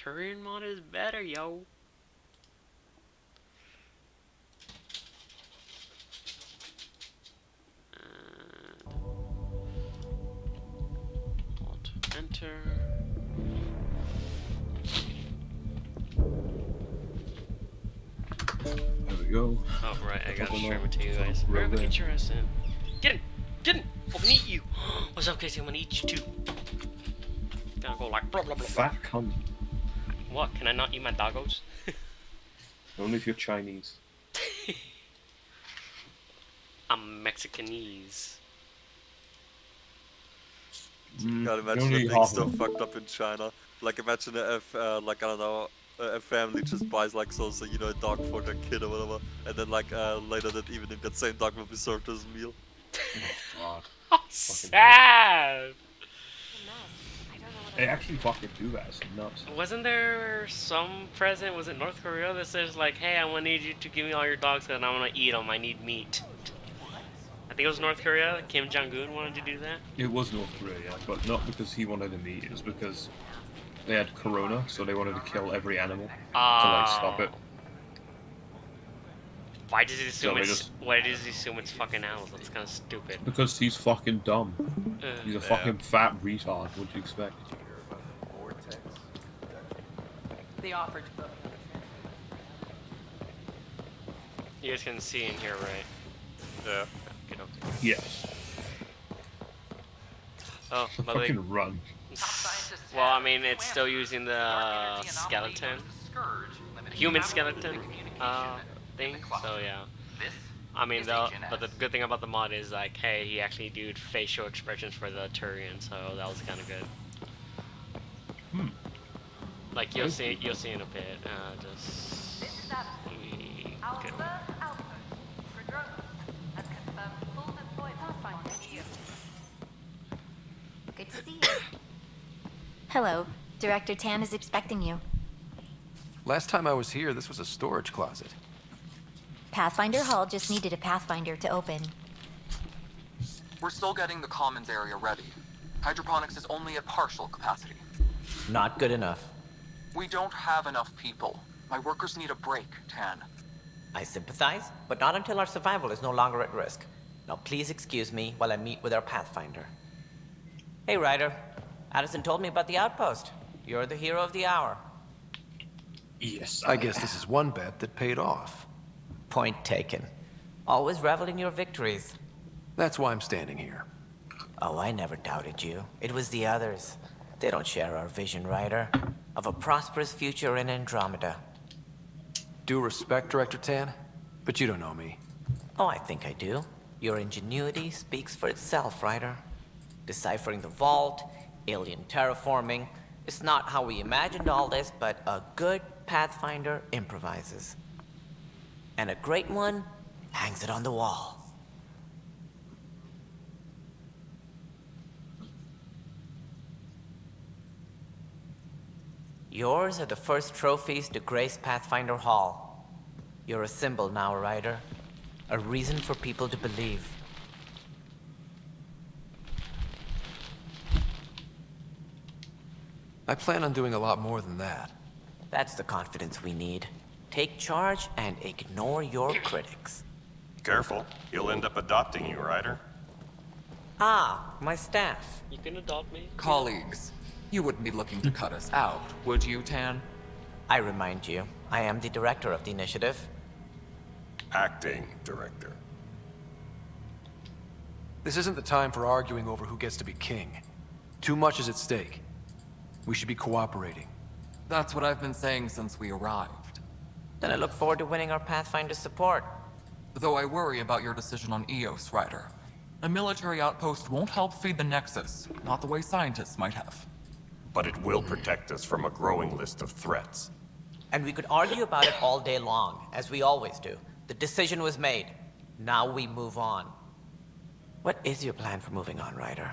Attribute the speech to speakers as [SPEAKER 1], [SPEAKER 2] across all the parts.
[SPEAKER 1] Turian mod is better, yo. And Alt Enter.
[SPEAKER 2] There we go.
[SPEAKER 1] Oh right, I gotta stream it to you guys. Remember, get your ass in. Get in! Get in! I'm gonna eat you! What's up, Casey? I'm gonna eat you too. Gotta go like blah blah blah.
[SPEAKER 2] Fat cunt.
[SPEAKER 1] What? Can I not eat my doggos?
[SPEAKER 2] Only if you're Chinese.
[SPEAKER 1] I'm Mexicanese.
[SPEAKER 3] Gotta imagine that thing's so fucked up in China. Like, imagine if, like, I don't know, a family just buys, like, so you know, a dog for their kid or whatever, and then, like, later that evening, that same dog will be served as a meal.
[SPEAKER 2] Oh,
[SPEAKER 1] God. Sad!
[SPEAKER 2] They actually fucking do that, it's nuts.
[SPEAKER 1] Wasn't there some president, was it North Korea, that says, like, hey, I want to need you to give me all your dogs and I want to eat them, I need meat. I think it was North Korea, Kim Jong-un wanted to do that.
[SPEAKER 2] It was North Korea, yeah, but not because he wanted to meet, it was because they had corona, so they wanted to kill every animal to, like, stop it.
[SPEAKER 1] Why does he assume why does he assume it's fucking animals? That's kind of stupid.
[SPEAKER 2] Because he's fucking dumb. He's a fucking fat retard, what'd you expect?
[SPEAKER 4] They offered.
[SPEAKER 1] You guys can see in here, right?
[SPEAKER 3] Yeah.
[SPEAKER 1] Okay, okay.
[SPEAKER 2] Yes.
[SPEAKER 1] Oh, but
[SPEAKER 2] fucking run.
[SPEAKER 1] Well, I mean, it's still using the skeleton, human skeleton thing. So yeah. I mean, but the good thing about the mod is like, hey, he actually did facial expressions for the Turian, so that was kind of good. Like you'll see in a bit. Just good.
[SPEAKER 5] Good to see you. Hello. Director Tan is expecting you.
[SPEAKER 6] Last time I was here, this was a storage closet.
[SPEAKER 5] Pathfinder Hall just needed a Pathfinder to open.
[SPEAKER 4] We're still getting the commons area ready. Hydroponics is only at partial capacity.
[SPEAKER 7] Not good enough.
[SPEAKER 4] We don't have enough people. My workers need a break, Tan.
[SPEAKER 7] I sympathize, but not until our survival is no longer at risk. Now please excuse me while I meet with our Pathfinder. Hey, Ryder. Addison told me about the outpost. You're the hero of the hour.
[SPEAKER 2] Yes.
[SPEAKER 6] I guess this is one bet that paid off.
[SPEAKER 7] Point taken. Always revel in your victories.
[SPEAKER 6] That's why I'm standing here.
[SPEAKER 7] Oh, I never doubted you. It was the others. They don't share our vision, Ryder, of a prosperous future in Andromeda.
[SPEAKER 6] Due respect, Director Tan, but you don't know me.
[SPEAKER 7] Oh, I think I do. Your ingenuity speaks for itself, Ryder. Deciphering the vault, alien terraforming. It's not how we imagined all this, but a good Pathfinder improvises. And a great one hangs it on the wall. Yours are the first trophies to grace Pathfinder Hall. You're a symbol now, Ryder. A reason for people to believe.
[SPEAKER 6] I plan on doing a lot more than that.
[SPEAKER 7] That's the confidence we need. Take charge and ignore your critics.
[SPEAKER 8] Careful, he'll end up adopting you, Ryder.
[SPEAKER 7] Ah, my staff.
[SPEAKER 1] You can adopt me.
[SPEAKER 4] Colleagues, you wouldn't be looking to cut us out, would you, Tan?
[SPEAKER 7] I remind you, I am the director of the initiative.
[SPEAKER 8] Acting director.
[SPEAKER 6] This isn't the time for arguing over who gets to be king. Too much is at stake. We should be cooperating.
[SPEAKER 4] That's what I've been saying since we arrived.
[SPEAKER 7] Then I look forward to winning our Pathfinder support.
[SPEAKER 4] Though I worry about your decision on Eos, Ryder. A military outpost won't help feed the Nexus, not the way scientists might have.
[SPEAKER 8] But it will protect us from a growing list of threats.
[SPEAKER 7] And we could argue about it all day long, as we always do. The decision was made. Now we move on. What is your plan for moving on, Ryder?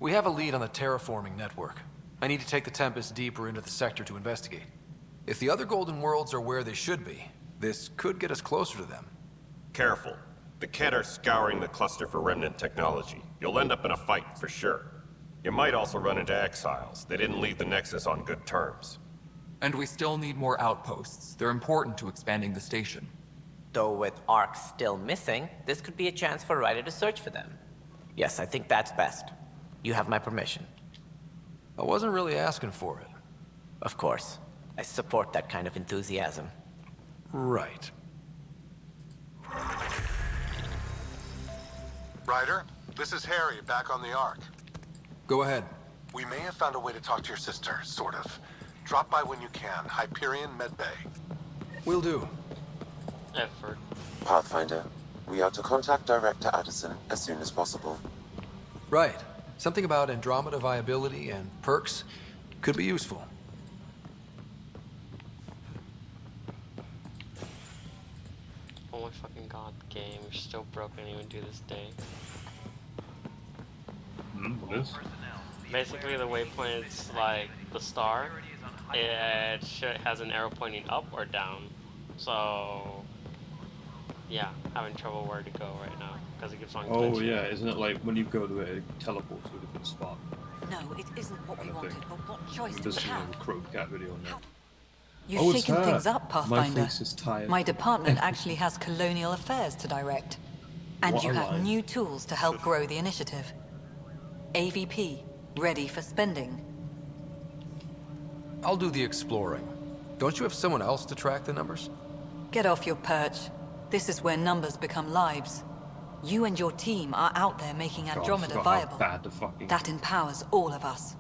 [SPEAKER 6] We have a lead on the terraforming network. I need to take the Tempest deeper into the sector to investigate. If the other Golden Worlds are where they should be, this could get us closer to them.
[SPEAKER 8] Careful. The Kett are scouring the cluster for remnant technology. You'll end up in a fight for sure. You might also run into exiles. They didn't leave the Nexus on good terms.
[SPEAKER 4] And we still need more outposts. They're important to expanding the station.
[SPEAKER 7] Though with Ark still missing, this could be a chance for Ryder to search for them. Yes, I think that's best. You have my permission.
[SPEAKER 6] I wasn't really asking for it.
[SPEAKER 7] Of course. I support that kind of enthusiasm.
[SPEAKER 6] Right.
[SPEAKER 9] Ryder, this is Harry, back on the Ark.
[SPEAKER 6] Go ahead.
[SPEAKER 9] We may have found a way to talk to your sister, sort of. Drop by when you can. Hyperion Medbay.
[SPEAKER 6] Will do.
[SPEAKER 1] Effort.
[SPEAKER 10] Pathfinder, we are to contact Director Addison as soon as possible.
[SPEAKER 6] Right. Something about Andromeda viability and perks could be useful.
[SPEAKER 1] Oh my fucking god, game. You're still broken even to this day.
[SPEAKER 2] What is?
[SPEAKER 1] Basically, the waypoint is like the star. It has an arrow pointing up or down. So, yeah, having trouble where to go right now because it keeps on glitching.
[SPEAKER 2] Oh yeah, isn't it like when you go to it teleports to a different spot?
[SPEAKER 11] No, it isn't what we wanted, but what choice do
[SPEAKER 2] There's
[SPEAKER 11] we have?
[SPEAKER 2] a Crow Cat video on there.
[SPEAKER 11] You've
[SPEAKER 2] Oh, it's
[SPEAKER 11] shaken
[SPEAKER 2] her.
[SPEAKER 11] things up, Pathfinder.
[SPEAKER 2] My face is tired.
[SPEAKER 11] My department actually has colonial affairs to direct. And
[SPEAKER 2] What
[SPEAKER 11] you
[SPEAKER 2] a
[SPEAKER 11] have
[SPEAKER 2] lie.
[SPEAKER 11] new tools to help grow the initiative. AVP, ready for spending.
[SPEAKER 6] I'll do the exploring. Don't you have someone else to track the numbers?
[SPEAKER 11] Get off your perch. This is where numbers become lives. You and your team are out there making
[SPEAKER 2] God, I
[SPEAKER 11] Andromeda
[SPEAKER 2] forgot how
[SPEAKER 11] viable.
[SPEAKER 2] bad the fucking
[SPEAKER 11] That empowers all of us.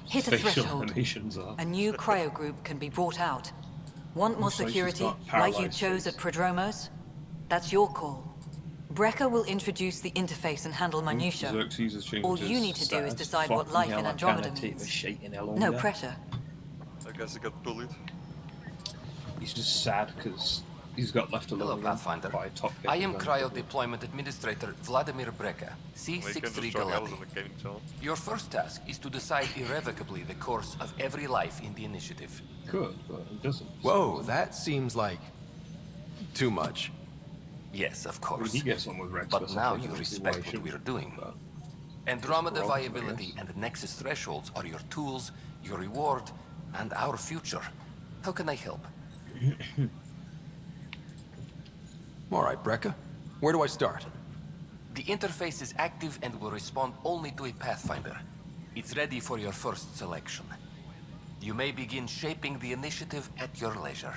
[SPEAKER 11] Hit a
[SPEAKER 2] facial
[SPEAKER 11] threshold.
[SPEAKER 2] animations are.
[SPEAKER 11] A new cryo group can be brought out. Want more
[SPEAKER 2] Looks like she's
[SPEAKER 11] security,
[SPEAKER 2] got
[SPEAKER 11] like you
[SPEAKER 2] paralyzed
[SPEAKER 11] chose
[SPEAKER 2] face.
[SPEAKER 11] at Prodromos? That's your call. Brecker will introduce the interface and handle minutiae.
[SPEAKER 2] Xerxes has changed
[SPEAKER 11] All
[SPEAKER 2] his
[SPEAKER 11] you need to do is
[SPEAKER 2] status.
[SPEAKER 11] decide what
[SPEAKER 2] Fucking
[SPEAKER 11] life
[SPEAKER 2] hell,
[SPEAKER 11] in
[SPEAKER 2] I
[SPEAKER 11] Andromeda
[SPEAKER 2] can't take the
[SPEAKER 11] means.
[SPEAKER 2] shit in hell
[SPEAKER 11] No
[SPEAKER 2] there.
[SPEAKER 11] pressure.
[SPEAKER 3] I guess he got bullied.
[SPEAKER 2] He's just sad because he's got left alone
[SPEAKER 12] Hello,
[SPEAKER 2] again
[SPEAKER 12] Pathfinder.
[SPEAKER 2] by Top Gun.
[SPEAKER 12] I am Cryo Deployment Administrator Vladimir Breca,
[SPEAKER 3] Well, you can just
[SPEAKER 12] C63
[SPEAKER 3] join others
[SPEAKER 12] Galati.
[SPEAKER 3] in the gaming channel.
[SPEAKER 12] Your first task is to decide irrevocably the course of every life in the initiative.
[SPEAKER 2] Good, but it doesn't.
[SPEAKER 6] Whoa, that seems like too much.
[SPEAKER 12] Yes, of
[SPEAKER 2] I mean,
[SPEAKER 12] course.
[SPEAKER 2] he gets on with Rex.
[SPEAKER 12] But now
[SPEAKER 2] sometimes,
[SPEAKER 12] you
[SPEAKER 2] I don't see
[SPEAKER 12] respect
[SPEAKER 2] why he
[SPEAKER 12] what we're
[SPEAKER 2] shouldn't,
[SPEAKER 12] doing.
[SPEAKER 2] but-
[SPEAKER 12] Andromeda
[SPEAKER 2] Well, I
[SPEAKER 12] viability
[SPEAKER 2] guess.
[SPEAKER 12] and the Nexus thresholds are your tools, your reward, and our future. How can I help?
[SPEAKER 6] All right, Brecca. Where do I start?
[SPEAKER 12] The interface is active and will respond only to a Pathfinder. It's ready for your first selection. You may begin shaping the initiative at your leisure.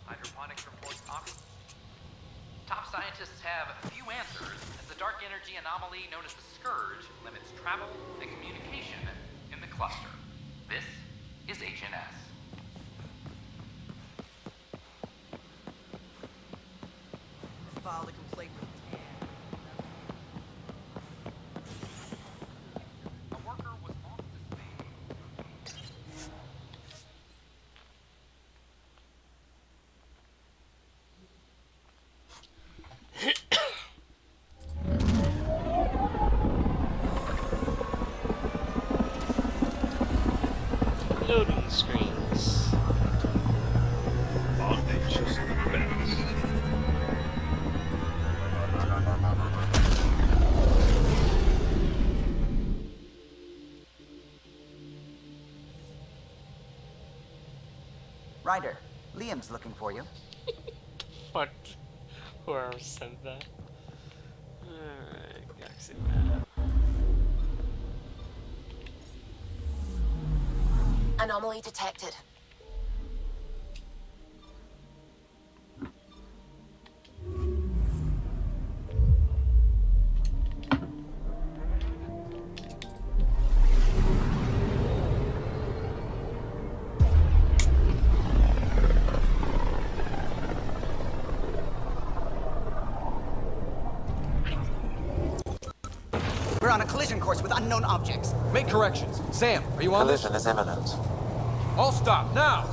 [SPEAKER 13] Hydroponics report copy. Top scientists have a few answers, as the dark energy anomaly known as the Scourge limits travel and communication in the cluster. This is HNS.
[SPEAKER 14] File the complaint with
[SPEAKER 13] A worker was off the scene.
[SPEAKER 1] Loading screens.
[SPEAKER 2] Aren't they just the best?
[SPEAKER 14] Ryder, Liam's looking for you.
[SPEAKER 1] Fuck. Whoever sent that. Alright, Galaxy map.
[SPEAKER 15] Anomaly detected.
[SPEAKER 14] course with unknown objects.
[SPEAKER 6] Make corrections. Sam, are you on this?
[SPEAKER 10] Collision is imminent.
[SPEAKER 6] All stop, now!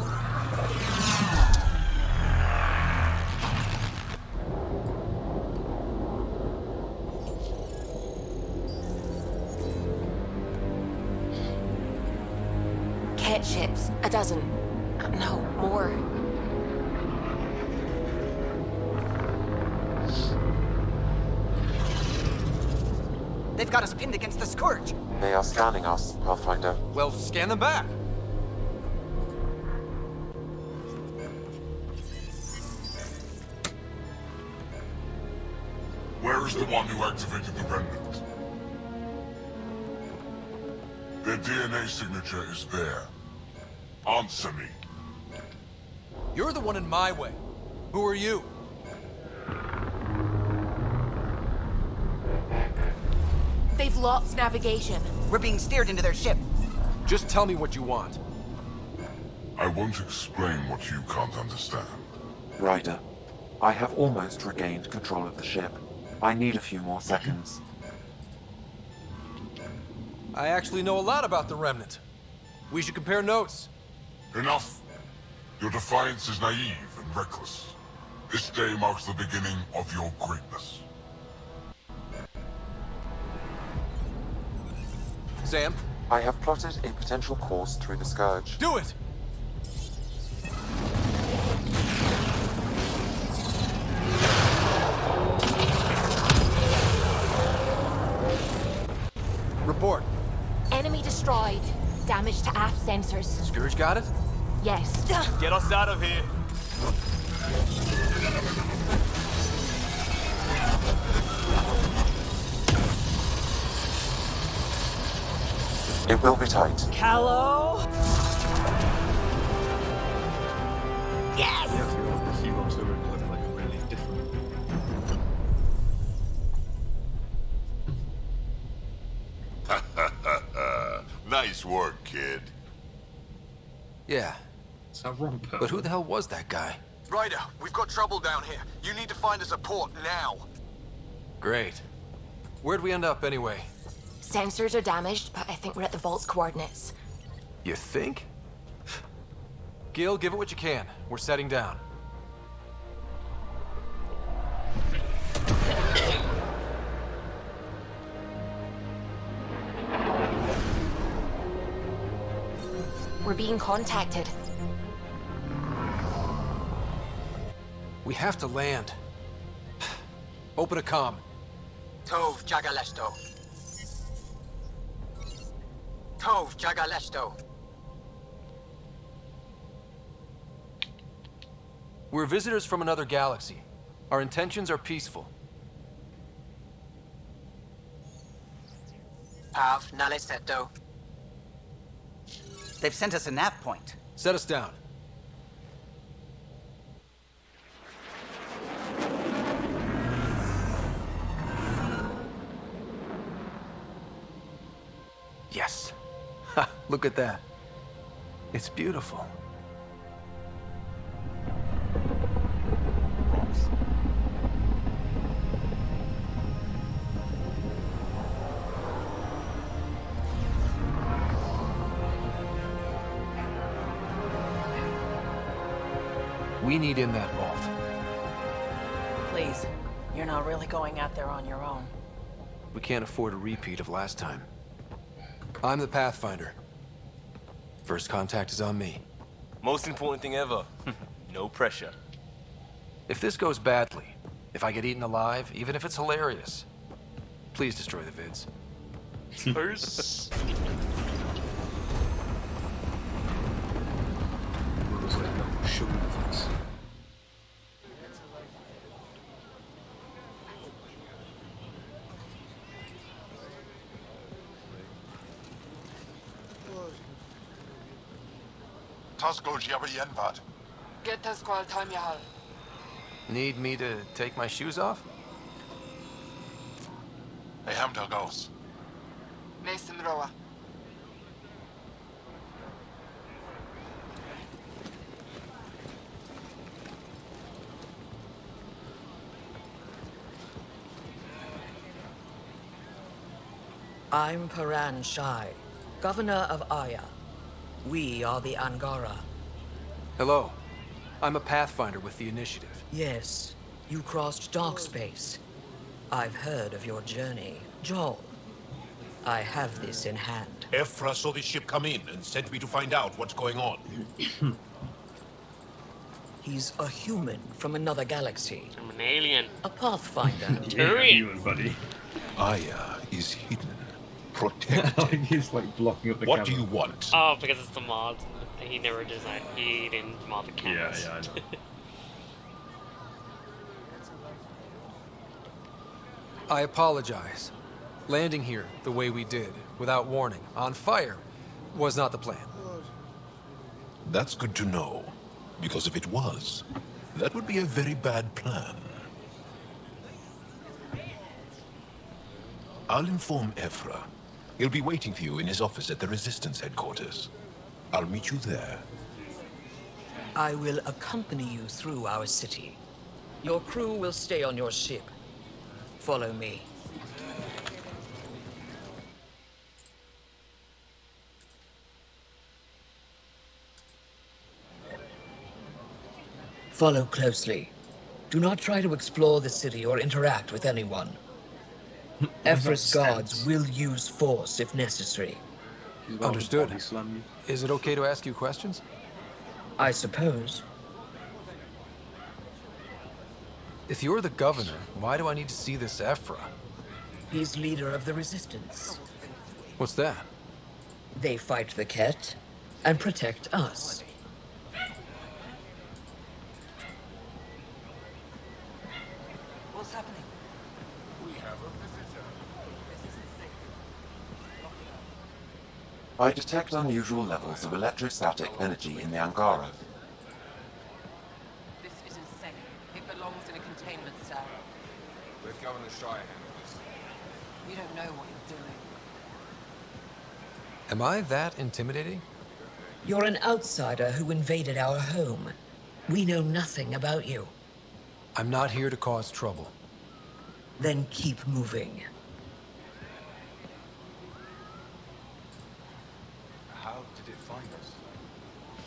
[SPEAKER 15] Cat ships. A dozen. No, more.
[SPEAKER 14] They've got us pinned against the Scourge.
[SPEAKER 10] They are scanning us, Pathfinder.
[SPEAKER 6] Well, scan them back.
[SPEAKER 16] Where is the one who activated the remnant? Their DNA signature is there. Answer me.
[SPEAKER 6] You're the one in my way. Who are you?
[SPEAKER 15] They've lost navigation.
[SPEAKER 14] We're being steered into their ship.
[SPEAKER 6] Just tell me what you want.
[SPEAKER 16] I won't explain what you can't understand.
[SPEAKER 10] Ryder, I have almost regained control of the ship. I need a few more seconds.
[SPEAKER 6] I actually know a lot about the Remnant. We should compare notes.
[SPEAKER 16] Enough. Your defiance is naive and reckless. This day marks the beginning of your greatness.
[SPEAKER 6] Sam?
[SPEAKER 10] I have plotted a potential course through the Scourge.
[SPEAKER 6] Do it! Report.
[SPEAKER 15] Enemy destroyed. Damage to aft sensors.
[SPEAKER 6] Scourge got it?
[SPEAKER 15] Yes.
[SPEAKER 17] Get us out of here.
[SPEAKER 10] It will be tight.
[SPEAKER 14] Callow? Yes!
[SPEAKER 2] Yeah, so the Humans are look like really different.
[SPEAKER 16] Nice work, kid.
[SPEAKER 6] Yeah.
[SPEAKER 2] Is that wrong, Pearl?
[SPEAKER 6] But who the hell was that guy?
[SPEAKER 9] Ryder, we've got trouble down here. You need to find us a port now.
[SPEAKER 6] Great. Where'd we end up anyway?
[SPEAKER 15] Sensors are damaged, but I think we're at the vault's coordinates.
[SPEAKER 6] You think? Gil, give it what you can. We're setting down.
[SPEAKER 15] We're being contacted.
[SPEAKER 6] We have to land. Open a comm.
[SPEAKER 14] Tov Jagalesto. Tov Jagalesto.
[SPEAKER 6] We're visitors from another galaxy. Our intentions are peaceful.
[SPEAKER 14] Av Naleseto. They've sent us a nav point.
[SPEAKER 6] Set us down. Yes. Ha, look at that. It's beautiful. We need in that vault.
[SPEAKER 15] Please, you're not really going out there on your own.
[SPEAKER 6] We can't afford a repeat of last time. I'm the Pathfinder. First contact is on me.
[SPEAKER 17] Most important thing ever. No pressure.
[SPEAKER 6] If this goes badly, if I get eaten alive, even if it's hilarious, please destroy the vids.
[SPEAKER 1] First.
[SPEAKER 9] Tasco Jiabayenvat.
[SPEAKER 18] Get us qual time yahal.
[SPEAKER 6] Need me to take my shoes off?
[SPEAKER 9] Hey, Hamdel goes.
[SPEAKER 18] Nesim roa.
[SPEAKER 19] I'm Paran Shai, governor of Aya. We are the Angara.
[SPEAKER 6] Hello. I'm a Pathfinder with the Initiative.
[SPEAKER 19] Yes, you crossed dark space. I've heard of your journey. Joel, I have this in hand.
[SPEAKER 20] Ephra saw the ship come in and sent me to find out what's going on.
[SPEAKER 19] He's a human from another galaxy.
[SPEAKER 1] I'm an alien.
[SPEAKER 19] A Pathfinder.
[SPEAKER 1] Turian.
[SPEAKER 2] Human, buddy.
[SPEAKER 20] Aya is hidden. Protected.
[SPEAKER 2] He's like blocking up the
[SPEAKER 20] What do
[SPEAKER 2] camera.
[SPEAKER 20] you want?
[SPEAKER 1] Oh, because it's the mod. He never designed. He didn't mod the cameras.
[SPEAKER 2] Yeah, I know.
[SPEAKER 6] I apologize. Landing here the way we did, without warning, on fire, was not the plan.
[SPEAKER 20] That's good to know. Because if it was, that would be a very bad plan. I'll inform Ephra. He'll be waiting for you in his office at the Resistance headquarters. I'll meet you there.
[SPEAKER 19] I will accompany you through our city. Your crew will stay on your ship. Follow me. Follow closely. Do not try to explore the city or interact with anyone. Ephra's guards will use force if necessary.
[SPEAKER 6] Understood. Is it okay to ask you questions?
[SPEAKER 19] I suppose.
[SPEAKER 6] If you're the governor, why do I need to see this Ephra?
[SPEAKER 19] He's leader of the Resistance.
[SPEAKER 6] What's that?
[SPEAKER 19] They fight the Ket and protect us.
[SPEAKER 11] What's happening?
[SPEAKER 16] We have a visitor.
[SPEAKER 10] I detect unusual levels of electrostatic energy in the Angara.
[SPEAKER 15] This is insane. It belongs in a containment cell.
[SPEAKER 16] Let Governor Shai handle this.
[SPEAKER 15] You don't know what you're doing.
[SPEAKER 6] Am I that intimidating?
[SPEAKER 19] You're an outsider who invaded our home. We know nothing about you.
[SPEAKER 6] I'm not here to cause trouble.
[SPEAKER 19] Then keep moving.
[SPEAKER 16] How did it find us?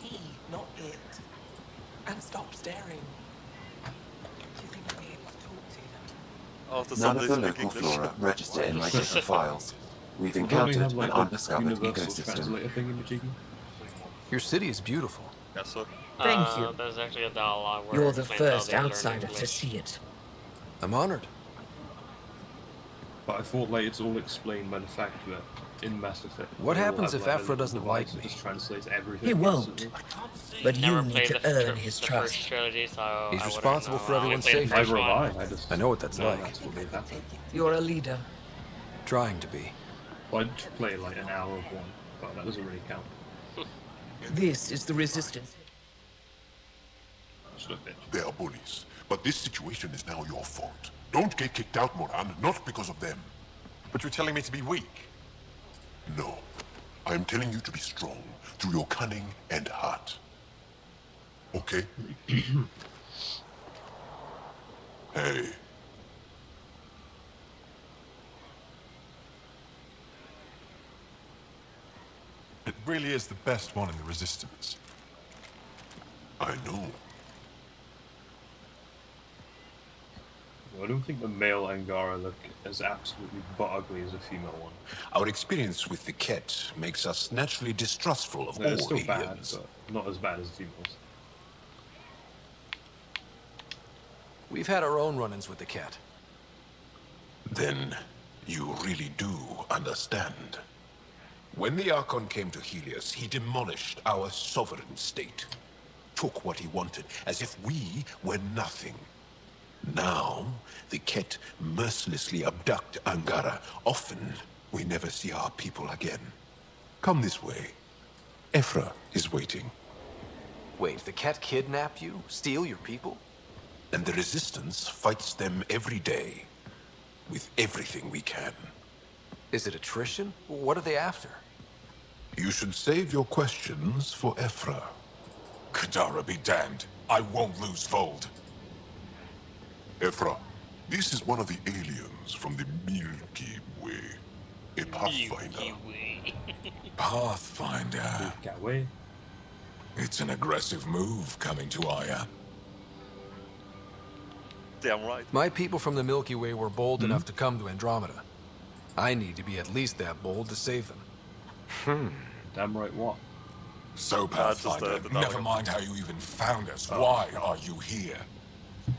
[SPEAKER 15] He, not it. And stop staring. Do you think I'll be able to talk to you?
[SPEAKER 3] After
[SPEAKER 10] None of the
[SPEAKER 3] Sunday
[SPEAKER 10] local
[SPEAKER 3] speaking
[SPEAKER 10] flora register in my data files. We've
[SPEAKER 2] We'll probably
[SPEAKER 10] encountered
[SPEAKER 2] have, like,
[SPEAKER 10] an
[SPEAKER 2] a
[SPEAKER 10] undiscovered
[SPEAKER 2] universal
[SPEAKER 10] ecosystem.
[SPEAKER 2] translator thing in the cheeky.
[SPEAKER 6] Your city is beautiful.
[SPEAKER 3] Yes, sir.
[SPEAKER 19] Thank you.
[SPEAKER 1] There's actually a dialogue where
[SPEAKER 19] You're
[SPEAKER 1] it
[SPEAKER 19] the
[SPEAKER 1] explains how
[SPEAKER 19] first
[SPEAKER 1] they learn
[SPEAKER 19] outsider to
[SPEAKER 1] English.
[SPEAKER 19] see it.
[SPEAKER 6] I'm honored.
[SPEAKER 2] But I thought like it's all explained by the fact that in Mass Effect.
[SPEAKER 6] What
[SPEAKER 2] they all
[SPEAKER 6] happens
[SPEAKER 2] have,
[SPEAKER 6] if
[SPEAKER 2] like,
[SPEAKER 6] Ephra
[SPEAKER 2] a
[SPEAKER 6] doesn't
[SPEAKER 2] device
[SPEAKER 6] like
[SPEAKER 2] that
[SPEAKER 6] me?
[SPEAKER 2] just translates everything.
[SPEAKER 19] He won't.
[SPEAKER 2] instantly.
[SPEAKER 19] But you
[SPEAKER 1] Never
[SPEAKER 19] need
[SPEAKER 1] played
[SPEAKER 19] to earn his
[SPEAKER 1] the
[SPEAKER 19] trust.
[SPEAKER 1] first trilogy, so I
[SPEAKER 6] He's
[SPEAKER 1] wouldn't
[SPEAKER 6] responsible
[SPEAKER 1] know.
[SPEAKER 6] for
[SPEAKER 1] I only
[SPEAKER 6] everyone's
[SPEAKER 1] played the
[SPEAKER 6] safety.
[SPEAKER 1] first
[SPEAKER 2] Neither
[SPEAKER 1] one.
[SPEAKER 2] have I.
[SPEAKER 6] I know what that's
[SPEAKER 2] know
[SPEAKER 6] like.
[SPEAKER 2] That's what made happen.
[SPEAKER 19] You're a leader.
[SPEAKER 6] Trying to be.
[SPEAKER 2] Well, I'd play like an hour of one, but that doesn't really count.
[SPEAKER 19] This is the Resistance.
[SPEAKER 2] Just a bit.
[SPEAKER 16] They are bullies, but this situation is now your fault. Don't get kicked out, Moran, not because of them.
[SPEAKER 20] But you're telling me to be weak.
[SPEAKER 16] No. I am telling you to be strong through your cunning and heart. Okay? Hey.
[SPEAKER 20] It really is the best one in the Resistance.
[SPEAKER 16] I know.
[SPEAKER 2] I don't think the male Angara look as absolutely butt ugly as a female one.
[SPEAKER 20] Our experience with the Ket makes us naturally distrustful of
[SPEAKER 2] They're
[SPEAKER 20] all
[SPEAKER 2] still bad,
[SPEAKER 20] aliens.
[SPEAKER 2] but not as bad as the females.
[SPEAKER 6] We've had our own run-ins with the cat.
[SPEAKER 20] Then you really do understand. When the Archon came to Helios, he demolished our sovereign state. Took what he wanted, as if we were nothing. Now, the Ket mercilessly abduct Angara. Often, we never see our people again. Come this way. Ephra is waiting.
[SPEAKER 6] Wait, the cat kidnap you? Steal your people?
[SPEAKER 20] And the Resistance fights them every day. With everything we can.
[SPEAKER 6] Is it attrition? What are they after?
[SPEAKER 20] You should save your questions for Ephra.
[SPEAKER 16] Kadara be damned. I won't lose Fold. Ephra, this is one of the aliens from the Milky Way.
[SPEAKER 20] A Pathfinder. Pathfinder. It's an aggressive move coming to Aya.
[SPEAKER 3] Damn right.
[SPEAKER 6] My people from the Milky Way were bold enough to come to Andromeda. I need to be at least that bold to save them.
[SPEAKER 2] Damn right what?
[SPEAKER 20] So, Pathfinder, never mind how you even found us. Why are you here?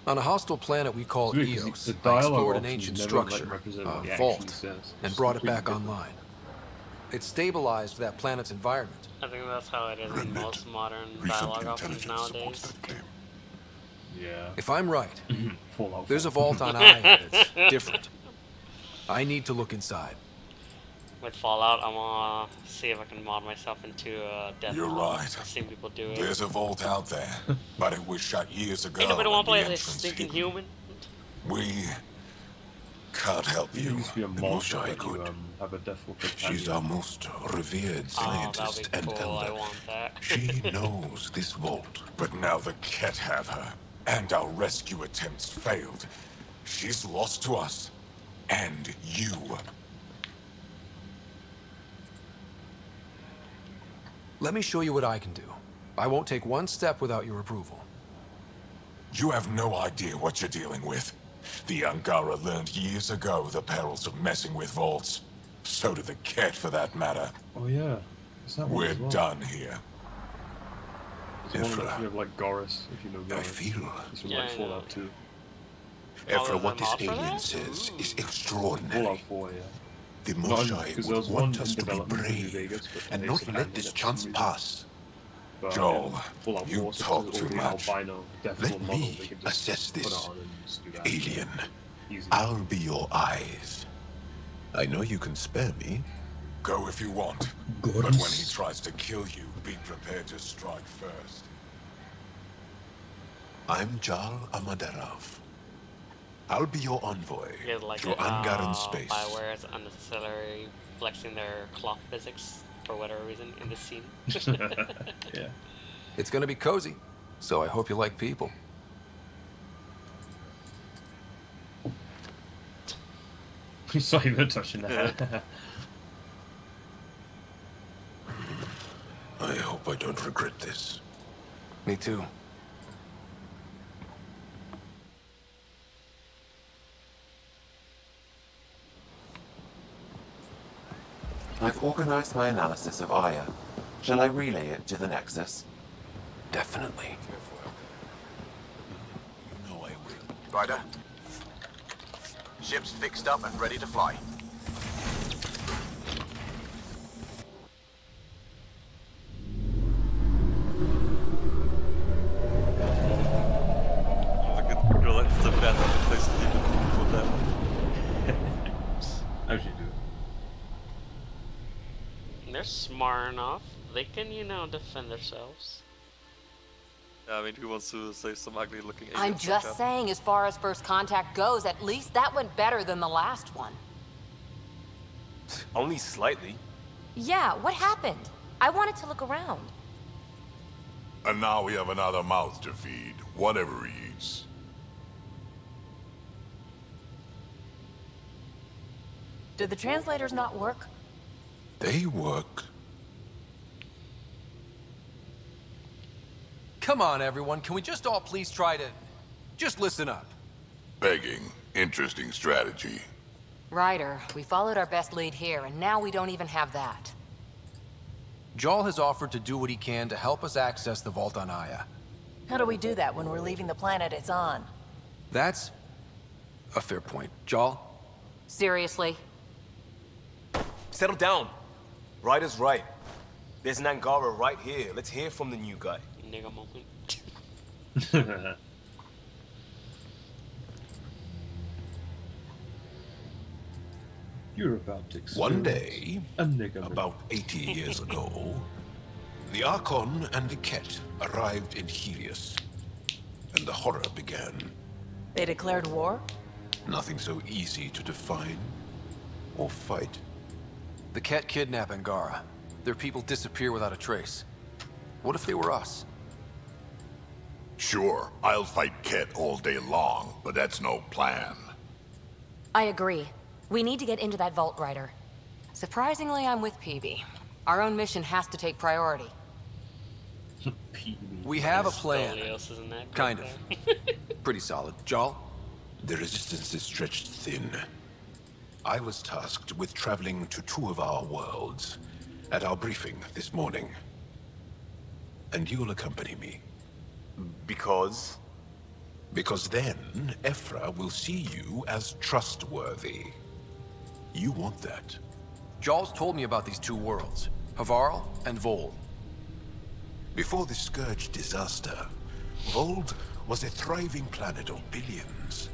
[SPEAKER 6] On a hostile planet we call
[SPEAKER 2] It's weird 'cause
[SPEAKER 6] Eos,
[SPEAKER 2] the
[SPEAKER 6] I
[SPEAKER 2] dialogue
[SPEAKER 6] explored an
[SPEAKER 2] options
[SPEAKER 6] ancient
[SPEAKER 2] never,
[SPEAKER 6] structure,
[SPEAKER 2] represent
[SPEAKER 6] a
[SPEAKER 2] what he actually
[SPEAKER 6] vault,
[SPEAKER 2] says.
[SPEAKER 6] and
[SPEAKER 2] It's
[SPEAKER 6] brought it
[SPEAKER 2] completely
[SPEAKER 6] back
[SPEAKER 2] different.
[SPEAKER 6] online. It stabilized that planet's environment.
[SPEAKER 1] I think that's how it is in most modern dialogue options nowadays.
[SPEAKER 2] Yeah.
[SPEAKER 6] If I'm right,
[SPEAKER 2] Fallout
[SPEAKER 6] there's a
[SPEAKER 2] 4.
[SPEAKER 6] vault on Aya that's different. I need to look inside.
[SPEAKER 1] With Fallout, I'm gonna see if I can mod myself into a death
[SPEAKER 20] You're
[SPEAKER 1] mod.
[SPEAKER 20] right.
[SPEAKER 1] I've seen people do it.
[SPEAKER 20] There's a vault out there, but it was shut years ago.
[SPEAKER 1] Ain't nobody wanna
[SPEAKER 20] and the
[SPEAKER 1] play as a
[SPEAKER 20] entrance
[SPEAKER 1] stinking
[SPEAKER 20] hidden.
[SPEAKER 1] human.
[SPEAKER 20] We can't help you.
[SPEAKER 2] There used to be a
[SPEAKER 20] The
[SPEAKER 2] mod
[SPEAKER 20] most I
[SPEAKER 2] that
[SPEAKER 20] could.
[SPEAKER 2] you have a deathful
[SPEAKER 20] She's
[SPEAKER 2] companion.
[SPEAKER 20] our most revered
[SPEAKER 1] Oh,
[SPEAKER 20] scientist
[SPEAKER 1] that'd
[SPEAKER 20] and
[SPEAKER 1] be cool. I
[SPEAKER 20] elder.
[SPEAKER 1] want that.
[SPEAKER 20] She knows this vault, but now the Ket have her, and our rescue attempts failed. She's lost to us, and you.
[SPEAKER 6] Let me show you what I can do. I won't take one step without your approval.
[SPEAKER 20] You have no idea what you're dealing with. The Angara learned years ago the perils of messing with vaults. So did the Ket, for that matter.
[SPEAKER 2] Oh yeah. Is that one
[SPEAKER 20] We're
[SPEAKER 2] as well?
[SPEAKER 20] done here.
[SPEAKER 2] There's one that you have like Goris, if you know Goris.
[SPEAKER 20] I feel.
[SPEAKER 2] It's from like Fallout 2.
[SPEAKER 20] Efra, what this alien says is extraordinary.
[SPEAKER 2] Fallout 4, yeah.
[SPEAKER 20] The
[SPEAKER 2] Not
[SPEAKER 20] Moshae
[SPEAKER 2] because
[SPEAKER 20] would
[SPEAKER 2] there was
[SPEAKER 20] want
[SPEAKER 2] one
[SPEAKER 20] us
[SPEAKER 2] in
[SPEAKER 20] to be
[SPEAKER 2] development in New
[SPEAKER 20] brave
[SPEAKER 2] Vegas, but
[SPEAKER 20] and
[SPEAKER 2] they
[SPEAKER 20] not
[SPEAKER 2] abandoned
[SPEAKER 20] let this
[SPEAKER 2] it for
[SPEAKER 20] chance
[SPEAKER 2] some reason.
[SPEAKER 20] pass.
[SPEAKER 2] But,
[SPEAKER 20] Joel,
[SPEAKER 2] Fallout 4,
[SPEAKER 20] you
[SPEAKER 2] so
[SPEAKER 20] talk
[SPEAKER 2] because
[SPEAKER 20] too
[SPEAKER 2] all the
[SPEAKER 20] much.
[SPEAKER 2] albino deathful
[SPEAKER 20] Let
[SPEAKER 2] models,
[SPEAKER 20] me
[SPEAKER 2] they can just
[SPEAKER 20] assess
[SPEAKER 2] put it
[SPEAKER 20] this.
[SPEAKER 2] on and just do that.
[SPEAKER 20] Alien,
[SPEAKER 2] Easy.
[SPEAKER 20] I'll be your eyes. I know you can spare me. Go if you want. But when he tries to kill you, be prepared to strike first. I'm Jal Amaderov. I'll be your envoy
[SPEAKER 1] You guys like
[SPEAKER 20] to
[SPEAKER 1] it,
[SPEAKER 20] Angaran space.
[SPEAKER 1] Bioware is unnecessarily flexing their cloth physics for whatever reason in this scene.
[SPEAKER 2] Yeah.
[SPEAKER 6] It's gonna be cozy, so I hope you like people.
[SPEAKER 2] He's not even touching that.
[SPEAKER 20] I hope I don't regret this.
[SPEAKER 6] Me too.
[SPEAKER 10] I've organized my analysis of Aya. Shall I relay it to the Nexus?
[SPEAKER 6] Definitely.
[SPEAKER 20] You know I will.
[SPEAKER 21] Ryder. Ship's fixed up and ready to fly.
[SPEAKER 3] Look at the girl that's so bad that it takes people for that.
[SPEAKER 2] How'd you do it?
[SPEAKER 1] They're smart enough. They can, you know, defend themselves.
[SPEAKER 3] Yeah, I mean, who wants to say some ugly looking aliens
[SPEAKER 22] I'm
[SPEAKER 3] like
[SPEAKER 22] just
[SPEAKER 3] that?
[SPEAKER 22] saying, as far as first contact goes, at least that went better than the last one.
[SPEAKER 17] Only slightly.
[SPEAKER 22] Yeah, what happened? I wanted to look around.
[SPEAKER 16] And now we have another mouth to feed, whatever he eats.
[SPEAKER 22] Did the translators not work?
[SPEAKER 20] They work.
[SPEAKER 6] Come on, everyone. Can we just all please try to... just listen up?
[SPEAKER 16] Begging. Interesting strategy.
[SPEAKER 22] Ryder, we followed our best lead here, and now we don't even have that.
[SPEAKER 6] Jal has offered to do what he can to help us access the vault on Aya.
[SPEAKER 22] How do we do that when we're leaving the planet it's on?
[SPEAKER 6] That's a fair point. Jal?
[SPEAKER 22] Seriously?
[SPEAKER 17] Settle down. Ryder's right. There's an Angara right here. Let's hear from the new guy.
[SPEAKER 1] Nigga moment.
[SPEAKER 2] You're about to experience
[SPEAKER 20] One day,
[SPEAKER 2] a nigga
[SPEAKER 20] about 80 years ago, the Archon and the Ket arrived in Helios, and the horror began.
[SPEAKER 22] They declared war?
[SPEAKER 20] Nothing so easy to define or fight.
[SPEAKER 6] The Ket kidnap Angara. Their people disappear without a trace. What if they were us?
[SPEAKER 16] Sure, I'll fight Ket all day long, but that's no plan.
[SPEAKER 22] I agree. We need to get into that vault, Ryder. Surprisingly, I'm with Peavy. Our own mission has to take priority.
[SPEAKER 6] We have a plan.
[SPEAKER 1] Stolios is an actor
[SPEAKER 6] Kind
[SPEAKER 1] there.
[SPEAKER 6] of. Pretty solid. Jal?
[SPEAKER 20] The resistance is stretched thin. I was tasked with traveling to two of our worlds at our briefing this morning. And you'll accompany me.
[SPEAKER 17] Because?
[SPEAKER 20] Because then, Ephra will see you as trustworthy. You want that.
[SPEAKER 6] Jal's told me about these two worlds, Havarl and Vold.
[SPEAKER 20] Before the Scourge disaster, Vold was a thriving planet of billions.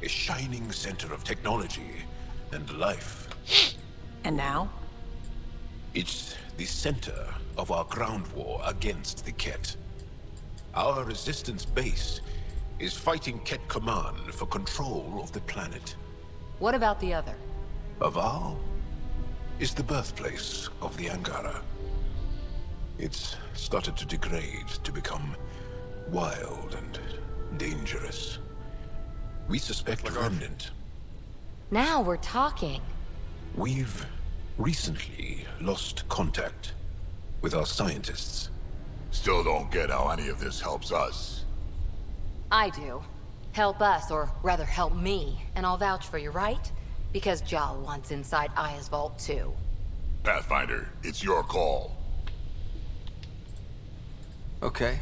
[SPEAKER 20] A shining center of technology and life.
[SPEAKER 11] And now?
[SPEAKER 20] It's the center of our ground war against the Ket. Our resistance base is fighting Ket Command for control of the planet.
[SPEAKER 22] What about the other?
[SPEAKER 20] Havarl is the birthplace of the Angara. It's started to degrade, to become wild and dangerous. We suspect Remnant.
[SPEAKER 22] Now we're talking.
[SPEAKER 20] We've recently lost contact with our scientists.
[SPEAKER 5] Still don't get how any of this helps us.
[SPEAKER 22] I do. Help us, or rather help me, and I'll vouch for you, right? Because Jal wants inside Aya's vault too.
[SPEAKER 5] Pathfinder, it's your call.
[SPEAKER 6] Okay.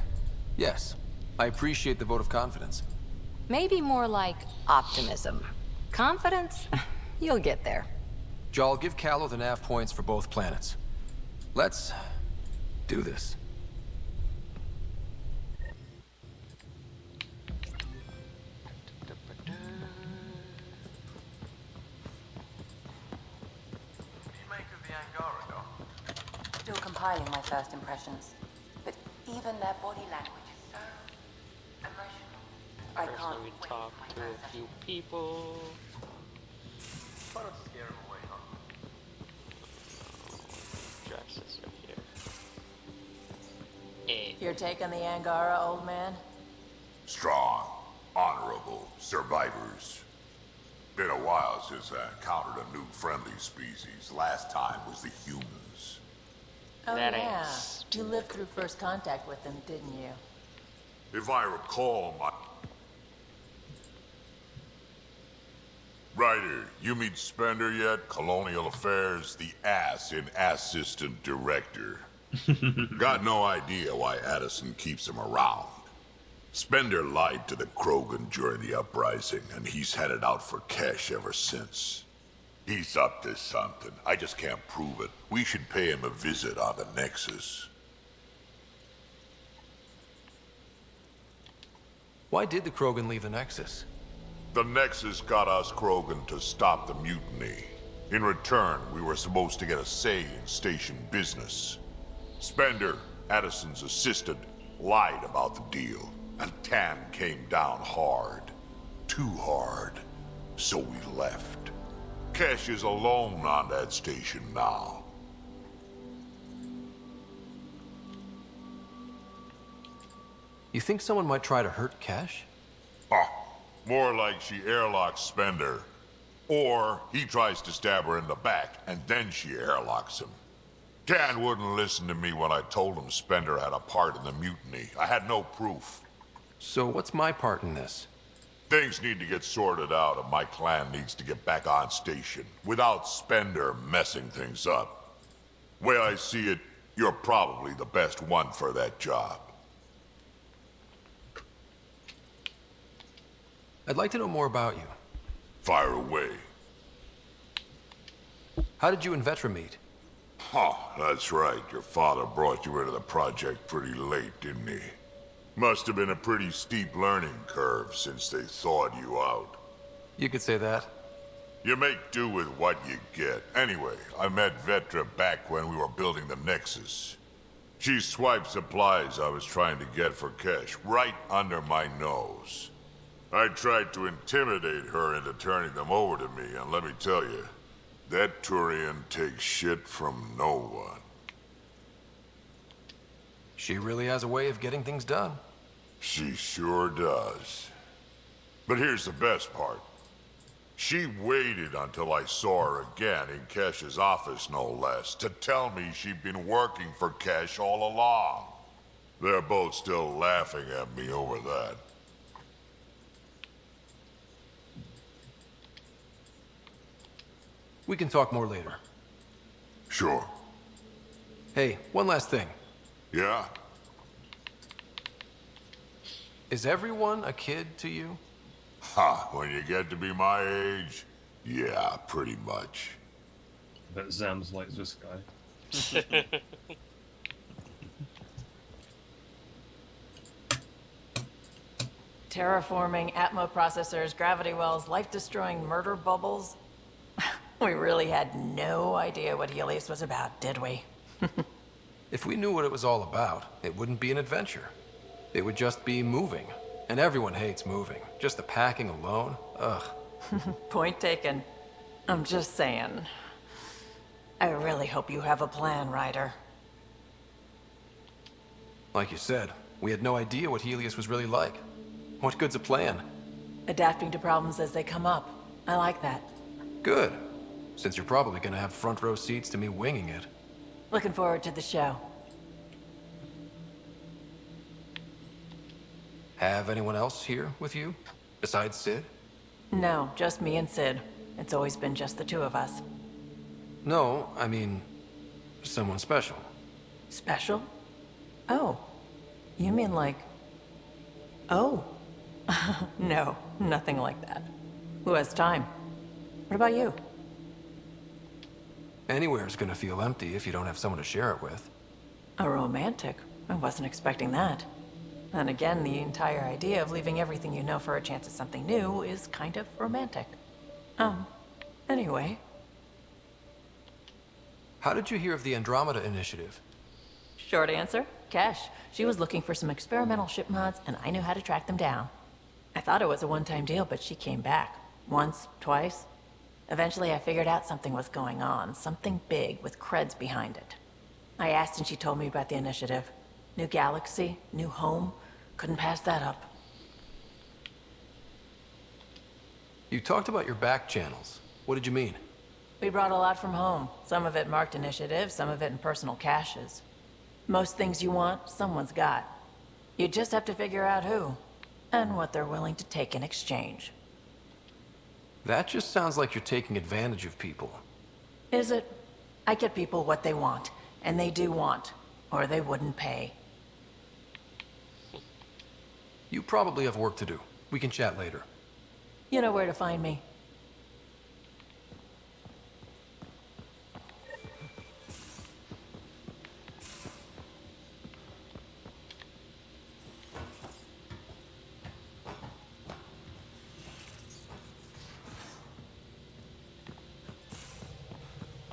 [SPEAKER 6] Yes. I appreciate the vote of confidence.
[SPEAKER 22] Maybe more like optimism. Confidence? You'll get there.
[SPEAKER 6] Jal, give Callow the nav points for both planets. Let's do this.
[SPEAKER 21] Still compiling my first impressions. But even their body language is so emotional. I
[SPEAKER 1] First,
[SPEAKER 21] can't
[SPEAKER 1] let me
[SPEAKER 21] wait
[SPEAKER 1] talk
[SPEAKER 21] for
[SPEAKER 1] to
[SPEAKER 21] my
[SPEAKER 1] a
[SPEAKER 21] first
[SPEAKER 1] few people.
[SPEAKER 12] Why not scare him away, huh?
[SPEAKER 1] Drax is right here.
[SPEAKER 21] Your take on the Angara, old man?
[SPEAKER 5] Strong, honorable survivors. Been a while since I encountered a new friendly species. Last time was the humans.
[SPEAKER 21] Oh
[SPEAKER 1] That
[SPEAKER 21] yeah.
[SPEAKER 1] ass.
[SPEAKER 21] You lived through first contact with them, didn't you?
[SPEAKER 5] If I recall, my... Ryder, you meet Spender yet? Colonial Affairs, the ass in Assistant Director. Got no idea why Addison keeps him around. Spender lied to the Krogan during the uprising, and he's headed out for cash ever since. He's up to something. I just can't prove it. We should pay him a visit on the Nexus.
[SPEAKER 6] Why did the Krogan leave the Nexus?
[SPEAKER 5] The Nexus got us Krogan to stop the mutiny. In return, we were supposed to get a say in station business. Spender, Addison's assistant, lied about the deal, and Tan came down hard. Too hard. So we left. Kesh is alone on that station now.
[SPEAKER 6] You think someone might try to hurt Cash?
[SPEAKER 5] More like she airlocks Spender. Or he tries to stab her in the back, and then she airlocks him. Tan wouldn't listen to me when I told him Spender had a part in the mutiny. I had no proof.
[SPEAKER 6] So what's my part in this?
[SPEAKER 5] Things need to get sorted out, and my clan needs to get back on station, without Spender messing things up. Way I see it, you're probably the best one for that job.
[SPEAKER 6] I'd like to know more about you.
[SPEAKER 5] Fire away.
[SPEAKER 6] How did you and Vetra meet?
[SPEAKER 5] Huh, that's right. Your father brought you into the project pretty late, didn't he? Must have been a pretty steep learning curve since they thawed you out.
[SPEAKER 6] You could say that.
[SPEAKER 5] You make do with what you get. Anyway, I met Vetra back when we were building the Nexus. She swiped supplies I was trying to get for Kesh right under my nose. I tried to intimidate her into turning them over to me, and let me tell you, that Turian takes shit from no one.
[SPEAKER 6] She really has a way of getting things done.
[SPEAKER 5] She sure does. But here's the best part. She waited until I saw her again in Kesh's office, no less, to tell me she'd been working for Kesh all along. They're both still laughing at me over that.
[SPEAKER 6] We can talk more later.
[SPEAKER 5] Sure.
[SPEAKER 6] Hey, one last thing.
[SPEAKER 5] Yeah?
[SPEAKER 6] Is everyone a kid to you?
[SPEAKER 5] Ha, when you get to be my age, yeah, pretty much.
[SPEAKER 2] I bet Zam's like this guy.
[SPEAKER 4] Terraforming, Atmo processors, gravity wells, life-destroying murder bubbles. We really had no idea what Helios was about, did we?
[SPEAKER 6] If we knew what it was all about, it wouldn't be an adventure. It would just be moving. And everyone hates moving. Just the packing alone, ugh.
[SPEAKER 4] Point taken. I'm just saying. I really hope you have a plan, Ryder.
[SPEAKER 6] Like you said, we had no idea what Helios was really like. What good's a plan?
[SPEAKER 4] Adapting to problems as they come up. I like that.
[SPEAKER 6] Good. Since you're probably gonna have front row seats to me winging it.
[SPEAKER 4] Looking forward to the show.
[SPEAKER 6] Have anyone else here with you? Besides Sid?
[SPEAKER 4] No, just me and Sid. It's always been just the two of us.
[SPEAKER 6] No, I mean, someone special.
[SPEAKER 4] Special? Oh. You mean like... Oh. No, nothing like that. Who has time? What about you?
[SPEAKER 6] Anywhere's gonna feel empty if you don't have someone to share it with.
[SPEAKER 4] A romantic? I wasn't expecting that. And again, the entire idea of leaving everything you know for a chance at something new is kind of romantic. Anyway.
[SPEAKER 6] How did you hear of the Andromeda initiative?
[SPEAKER 4] Short answer, Kesh. She was looking for some experimental ship mods, and I knew how to track them down. I thought it was a one-time deal, but she came back. Once, twice. Eventually, I figured out something was going on. Something big with creds behind it. I asked and she told me about the initiative. New galaxy, new home. Couldn't pass that up.
[SPEAKER 6] You talked about your back channels. What did you mean?
[SPEAKER 4] We brought a lot from home. Some of it marked initiative, some of it in personal caches. Most things you want, someone's got. You just have to figure out who, and what they're willing to take in exchange.
[SPEAKER 6] That just sounds like you're taking advantage of people.
[SPEAKER 4] Is it? I get people what they want, and they do want, or they wouldn't pay.
[SPEAKER 6] You probably have work to do. We can chat later.
[SPEAKER 4] You know where to find me.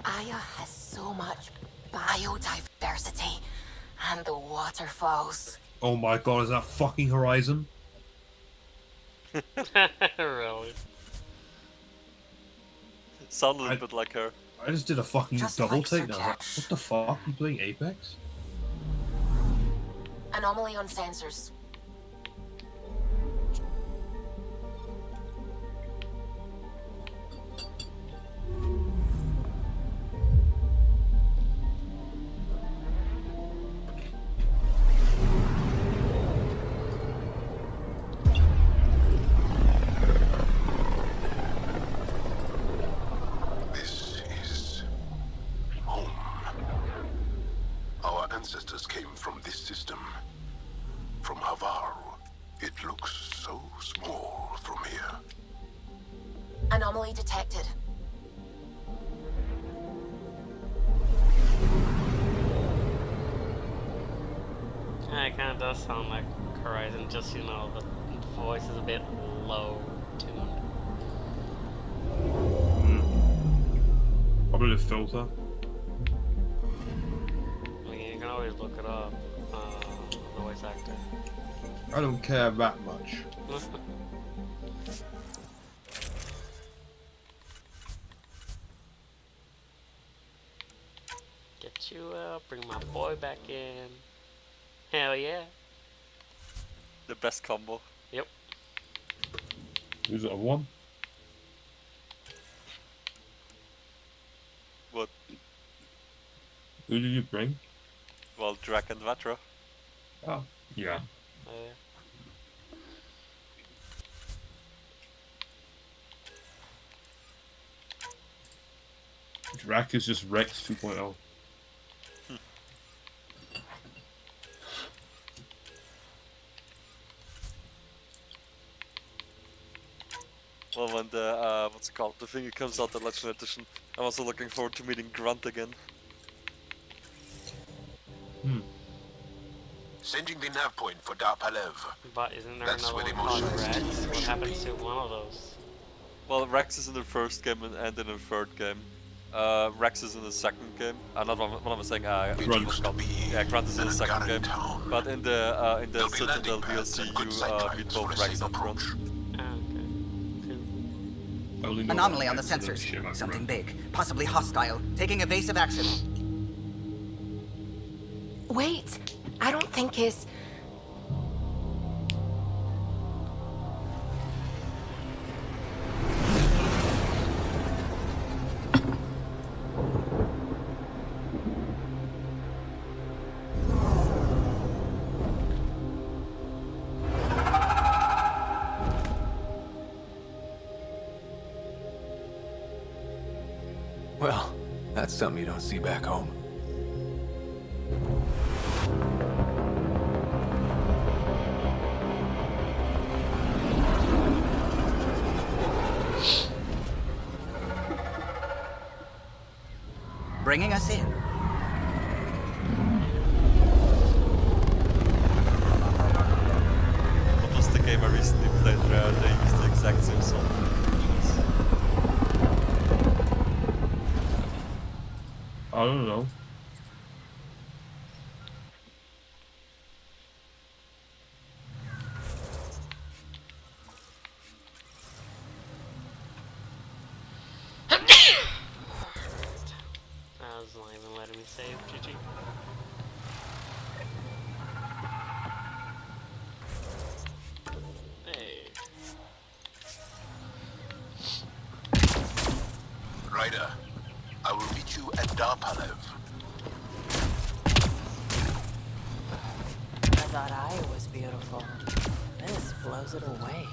[SPEAKER 8] Aya has so much biodiversity, and the waterfalls.
[SPEAKER 2] Oh my god, is that fucking Horizon?
[SPEAKER 1] Really?
[SPEAKER 3] Sounded a bit like her.
[SPEAKER 2] I just did a fucking
[SPEAKER 8] Just
[SPEAKER 2] double
[SPEAKER 8] like
[SPEAKER 2] take
[SPEAKER 8] Sir
[SPEAKER 2] now. What the fuck? You playing Apex?
[SPEAKER 8] Anomaly on sensors.
[SPEAKER 9] This is home. Our ancestors came from this system. From Havaru. It looks so small from here.
[SPEAKER 8] Anomaly detected.
[SPEAKER 1] Yeah, it kind of does sound like Horizon, just, you know, the voice is a bit low tuned.
[SPEAKER 2] Probably the filter.
[SPEAKER 1] I mean, you can always look it up, the voice actor.
[SPEAKER 2] I don't care that much.
[SPEAKER 1] Get you up, bring my boy back in. Hell yeah.
[SPEAKER 3] The best combo.
[SPEAKER 1] Yep.
[SPEAKER 2] Who's it, a one? Who did you bring?
[SPEAKER 3] Well, Drac and Vatra.
[SPEAKER 2] Oh, yeah. Drac is just Rex 2.0.
[SPEAKER 3] Well, when the, what's it called? The thing comes out, the Legendary Edition, I'm also looking forward to meeting Grunt again.
[SPEAKER 9] Sending the nav point for Darpalev.
[SPEAKER 1] But isn't there
[SPEAKER 9] That's
[SPEAKER 1] another
[SPEAKER 9] where
[SPEAKER 1] one
[SPEAKER 9] the
[SPEAKER 1] called
[SPEAKER 9] most
[SPEAKER 1] Rex? What happens to one of those?
[SPEAKER 3] Well, Rex is in the first game and in the third game. Rex is in the second game. Not what am I saying?
[SPEAKER 2] Grunt.
[SPEAKER 3] Yeah, Grunt is in the second game. But in the Citadel DLC, you meet both Rex and Grunt.
[SPEAKER 14] Anomaly on the sensors. Something big, possibly hostile, taking evasive action.
[SPEAKER 8] Wait, I don't think his...
[SPEAKER 6] Well, that's something you don't see back home.
[SPEAKER 14] Bringing us in.
[SPEAKER 3] What was the game I recently played where they used the exact same song?
[SPEAKER 2] I don't know.
[SPEAKER 1] That's not even letting me save, GG. Hey.
[SPEAKER 9] Ryder, I will meet you at Darpalev.
[SPEAKER 4] I thought Aya was beautiful. This blows it away.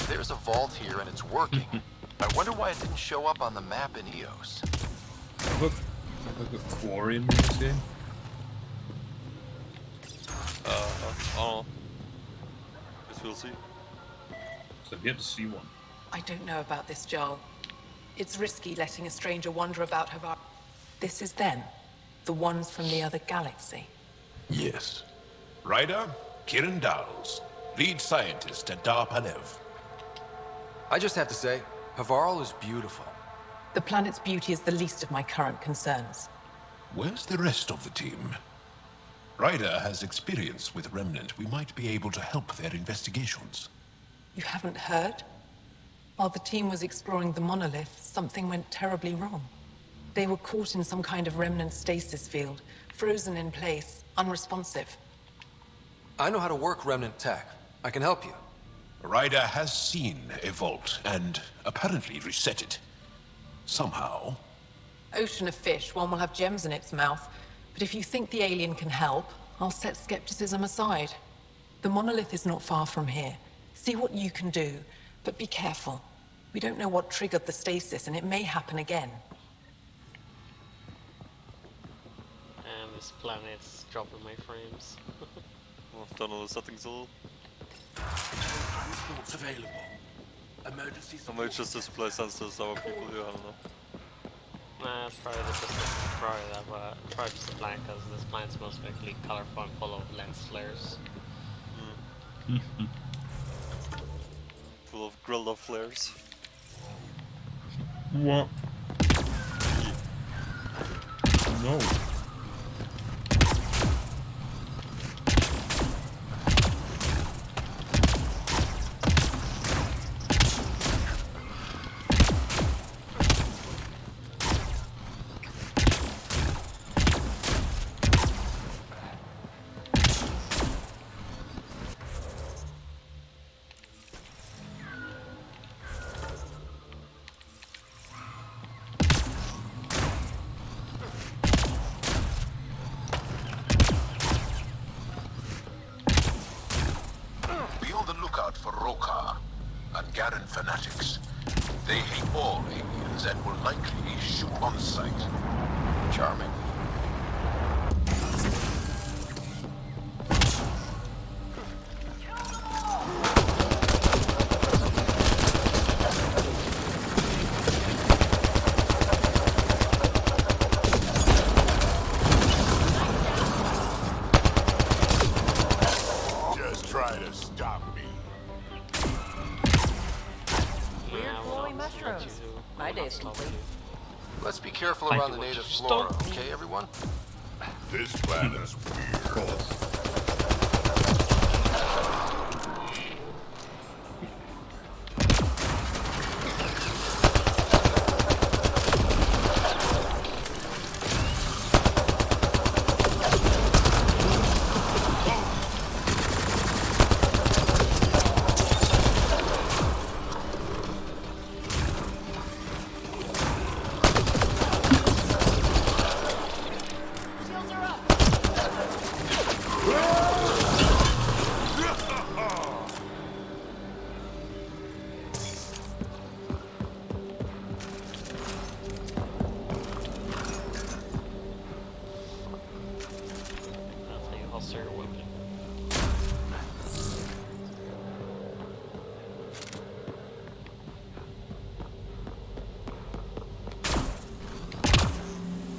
[SPEAKER 7] There's a vault here and it's working. I wonder why it didn't show up on the map in EOS.
[SPEAKER 2] I've got quarry in this game.
[SPEAKER 3] Oh. Guess we'll see.
[SPEAKER 2] So I've yet to see one.
[SPEAKER 13] I don't know about this, Joel. It's risky letting a stranger wander about Havar. This is them. The ones from the other galaxy.
[SPEAKER 20] Yes. Ryder, Kiran Dowles, lead scientist at Darpalev.
[SPEAKER 6] I just have to say, Havarl is beautiful.
[SPEAKER 13] The planet's beauty is the least of my current concerns.
[SPEAKER 20] Where's the rest of the team? Ryder has experience with Remnant. We might be able to help their investigations.
[SPEAKER 13] You haven't heard? While the team was exploring the monolith, something went terribly wrong. They were caught in some kind of remnant stasis field, frozen in place, unresponsive.
[SPEAKER 6] I know how to work remnant tech. I can help you.
[SPEAKER 20] Ryder has seen a vault and apparently reset it. Somehow.
[SPEAKER 13] Ocean of fish, one will have gems in its mouth. But if you think the alien can help, I'll set skepticism aside. The monolith is not far from here. See what you can do, but be careful. We don't know what triggered the stasis, and it may happen again.
[SPEAKER 1] And this planet's dropping my frames.
[SPEAKER 3] I've done all the settings all.
[SPEAKER 9] Transports available. Emergency
[SPEAKER 3] I might just display sensors to our people here, I don't know.
[SPEAKER 1] Nah, it's probably the system. Probably that, but probably just the planet because this planet's most likely colorful and full of lens flares.
[SPEAKER 3] Full of grilled up flares.
[SPEAKER 2] What? No.
[SPEAKER 9] for Rokar and Garen fanatics. They hate all aliens and will likely shoot on sight. Charming.
[SPEAKER 5] Just try to stop me.
[SPEAKER 4] Weird glowing mushrooms. My day's complete.
[SPEAKER 7] Let's be careful around the native flora, okay, everyone?
[SPEAKER 5] This planet's weird.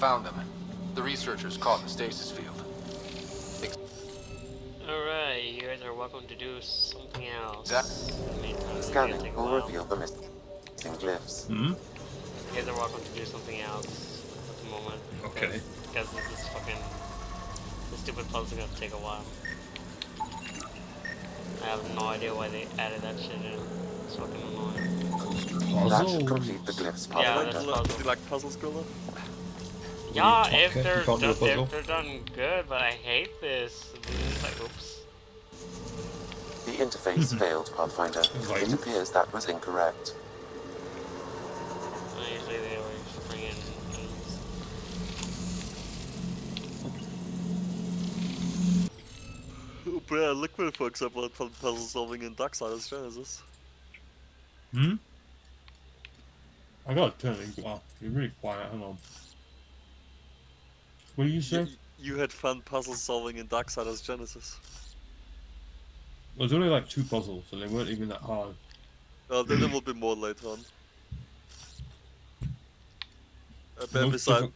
[SPEAKER 7] Found them. The researchers caught the stasis field.
[SPEAKER 1] Alright, you guys are welcome to do something else.
[SPEAKER 10] Scanning will reveal the missing glyphs.
[SPEAKER 1] You guys are welcome to do something else at the moment.
[SPEAKER 2] Okay.
[SPEAKER 1] Because this stupid puzzle is gonna take a while. I have no idea why they added that shit in. It's fucking annoying.
[SPEAKER 10] That should complete the glyphs puzzle.
[SPEAKER 1] Yeah, that's puzzle.
[SPEAKER 3] Do you like puzzles, Gula?
[SPEAKER 1] Yeah, if they're done good, but I hate this. It's like, oops.
[SPEAKER 10] The interface failed, Pathfinder. It appears that was incorrect.
[SPEAKER 1] Usually they always bring in things.
[SPEAKER 3] But yeah, Liquid, for example, had fun puzzle solving in Darksiders Genesis.
[SPEAKER 2] I gotta turn it. Wow, you're really quiet. Hang on. What do you say?
[SPEAKER 3] You had fun puzzle solving in Darksiders Genesis.
[SPEAKER 2] There's only like 2 puzzles, and they weren't even that hard.
[SPEAKER 3] Then there will be more later on.
[SPEAKER 2] The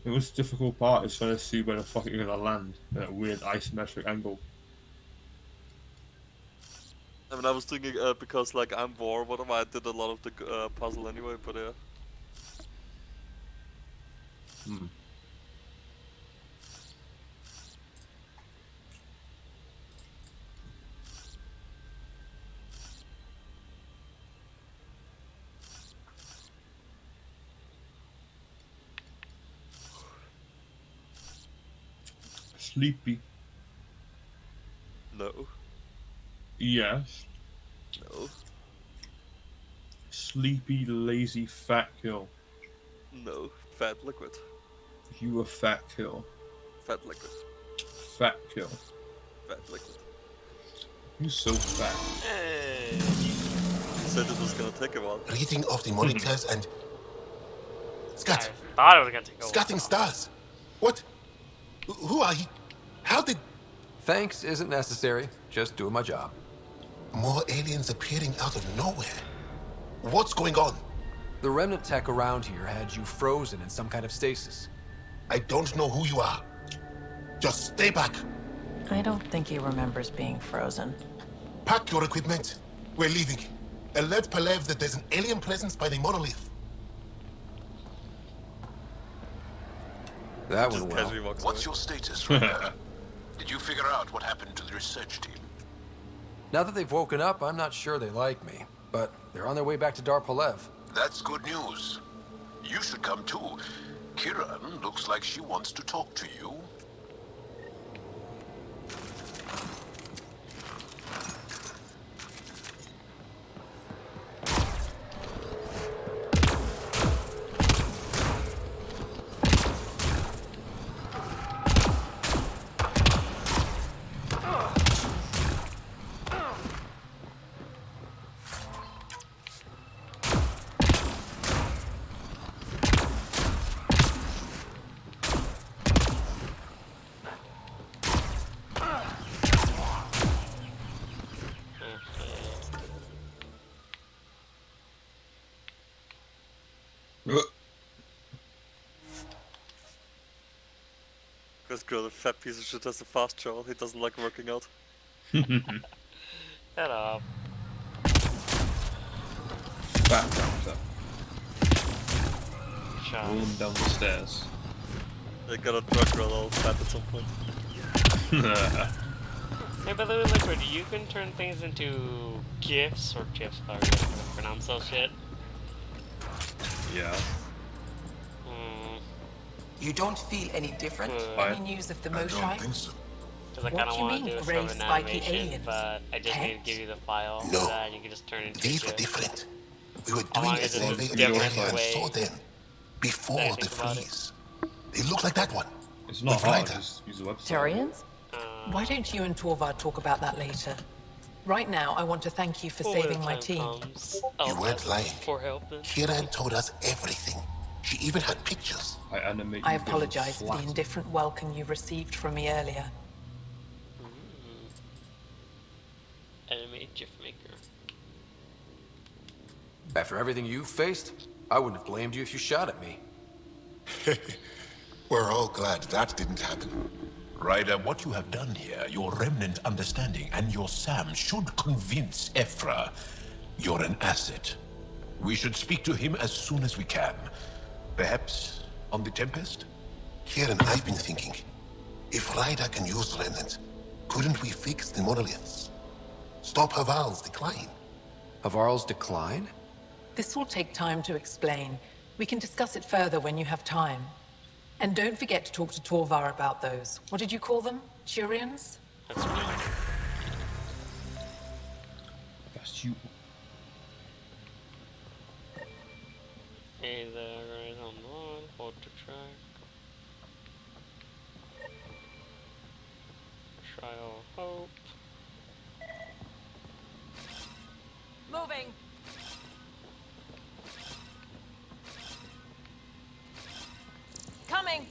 [SPEAKER 2] most difficult part is trying to see where the fuck you're gonna land at a weird isometric angle.
[SPEAKER 3] I mean, I was thinking because like I'm War, whatever, I did a lot of the puzzle anyway, but yeah.
[SPEAKER 2] Sleepy.
[SPEAKER 3] No.
[SPEAKER 2] Yes.
[SPEAKER 3] No.
[SPEAKER 2] Sleepy, lazy, fat kill.
[SPEAKER 3] No. Fat Liquid.
[SPEAKER 2] You a fat kill.
[SPEAKER 3] Fat Liquid.
[SPEAKER 2] Fat kill.
[SPEAKER 3] Fat Liquid.
[SPEAKER 2] You so fat.
[SPEAKER 3] Hey. You said it was gonna take a while.
[SPEAKER 9] Reading of the monitors and... Scat!
[SPEAKER 1] I thought it was gonna take a while.
[SPEAKER 9] Scatting stars! What? Who are you? How did...
[SPEAKER 6] Thanks isn't necessary. Just doing my job.
[SPEAKER 9] More aliens appearing out of nowhere. What's going on?
[SPEAKER 6] The remnant tech around here had you frozen in some kind of stasis.
[SPEAKER 9] I don't know who you are. Just stay back.
[SPEAKER 4] I don't think he remembers being frozen.
[SPEAKER 9] Pack your equipment. We're leaving. And let Palev that there's an alien presence by the monolith.
[SPEAKER 6] That went well.
[SPEAKER 9] What's your status right now? Did you figure out what happened to the research team?
[SPEAKER 6] Now that they've woken up, I'm not sure they like me. But they're on their way back to Dar Palev.
[SPEAKER 9] That's good news. You should come too. Kiran looks like she wants to talk to you.
[SPEAKER 3] This girl, a fat piece of shit, has a fast travel. He doesn't like working out.
[SPEAKER 1] Shut up.
[SPEAKER 2] Fat doctor. Roll him down the stairs.
[SPEAKER 3] They got a drug girl all fat at some point.
[SPEAKER 1] Hey, by the way, Liquid, you can turn things into GIFs or GIFs, however you pronounce that shit.
[SPEAKER 2] Yeah.
[SPEAKER 13] You don't feel any different? Any news of the Moshae?
[SPEAKER 5] I don't think so.
[SPEAKER 1] Because I kind of want to do sort of an animation, but I just need to give you the file
[SPEAKER 9] No.
[SPEAKER 1] so that you can just turn it into
[SPEAKER 9] These were
[SPEAKER 1] GIFs.
[SPEAKER 9] different. We were
[SPEAKER 1] As
[SPEAKER 9] doing
[SPEAKER 1] long
[SPEAKER 9] a
[SPEAKER 1] as it's
[SPEAKER 9] survey
[SPEAKER 1] a
[SPEAKER 9] of the
[SPEAKER 1] different
[SPEAKER 9] area and
[SPEAKER 1] way
[SPEAKER 9] saw them before
[SPEAKER 1] that I
[SPEAKER 9] the
[SPEAKER 1] think about it.
[SPEAKER 9] freeze. They look like that one.
[SPEAKER 2] It's not
[SPEAKER 9] With
[SPEAKER 2] hard,
[SPEAKER 9] Ryder.
[SPEAKER 2] just use the website.
[SPEAKER 4] Turians?
[SPEAKER 13] Why don't you and Torvar talk about that later? Right now, I want to thank you for saving my team.
[SPEAKER 9] You weren't lying.
[SPEAKER 1] For helping.
[SPEAKER 9] Kieran told us everything. She even had pictures.
[SPEAKER 13] I apologize for the indifferent welcome you received from me earlier.
[SPEAKER 1] Animate GIF maker.
[SPEAKER 6] After everything you've faced, I wouldn't have blamed you if you shot at me.
[SPEAKER 20] We're all glad that didn't happen. Ryder, what you have done here, your remnant understanding and your Sam should convince Ephra you're an asset. We should speak to him as soon as we can. Perhaps on the Tempest?
[SPEAKER 9] Kieran, I've been thinking. If Ryder can use remnant, couldn't we fix the monoliths? Stop Haval's decline.
[SPEAKER 6] Havarl's decline?
[SPEAKER 13] This will take time to explain. We can discuss it further when you have time. And don't forget to talk to Torvar about those. What did you call them? Turians?
[SPEAKER 1] That's me.
[SPEAKER 2] That's you.
[SPEAKER 1] Hey there, guys, I'm on. Hold to track. Trial hope.
[SPEAKER 11] Moving. Coming.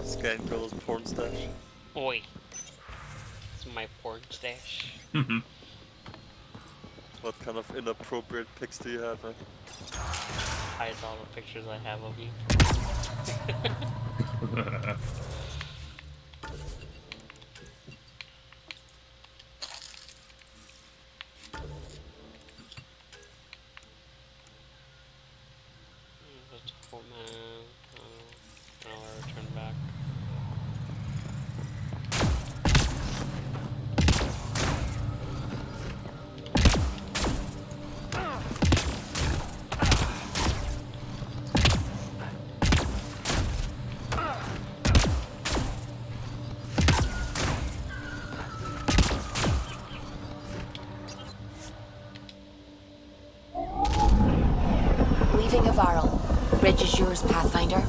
[SPEAKER 3] Scan girl's porn stash.
[SPEAKER 1] Oi. It's my porn stash.
[SPEAKER 3] What kind of inappropriate pics do you have, eh?
[SPEAKER 1] Hides all the pictures I have of you. That's a full man. Now I return back.
[SPEAKER 8] Leaving Avarl. Bridge is yours, Pathfinder.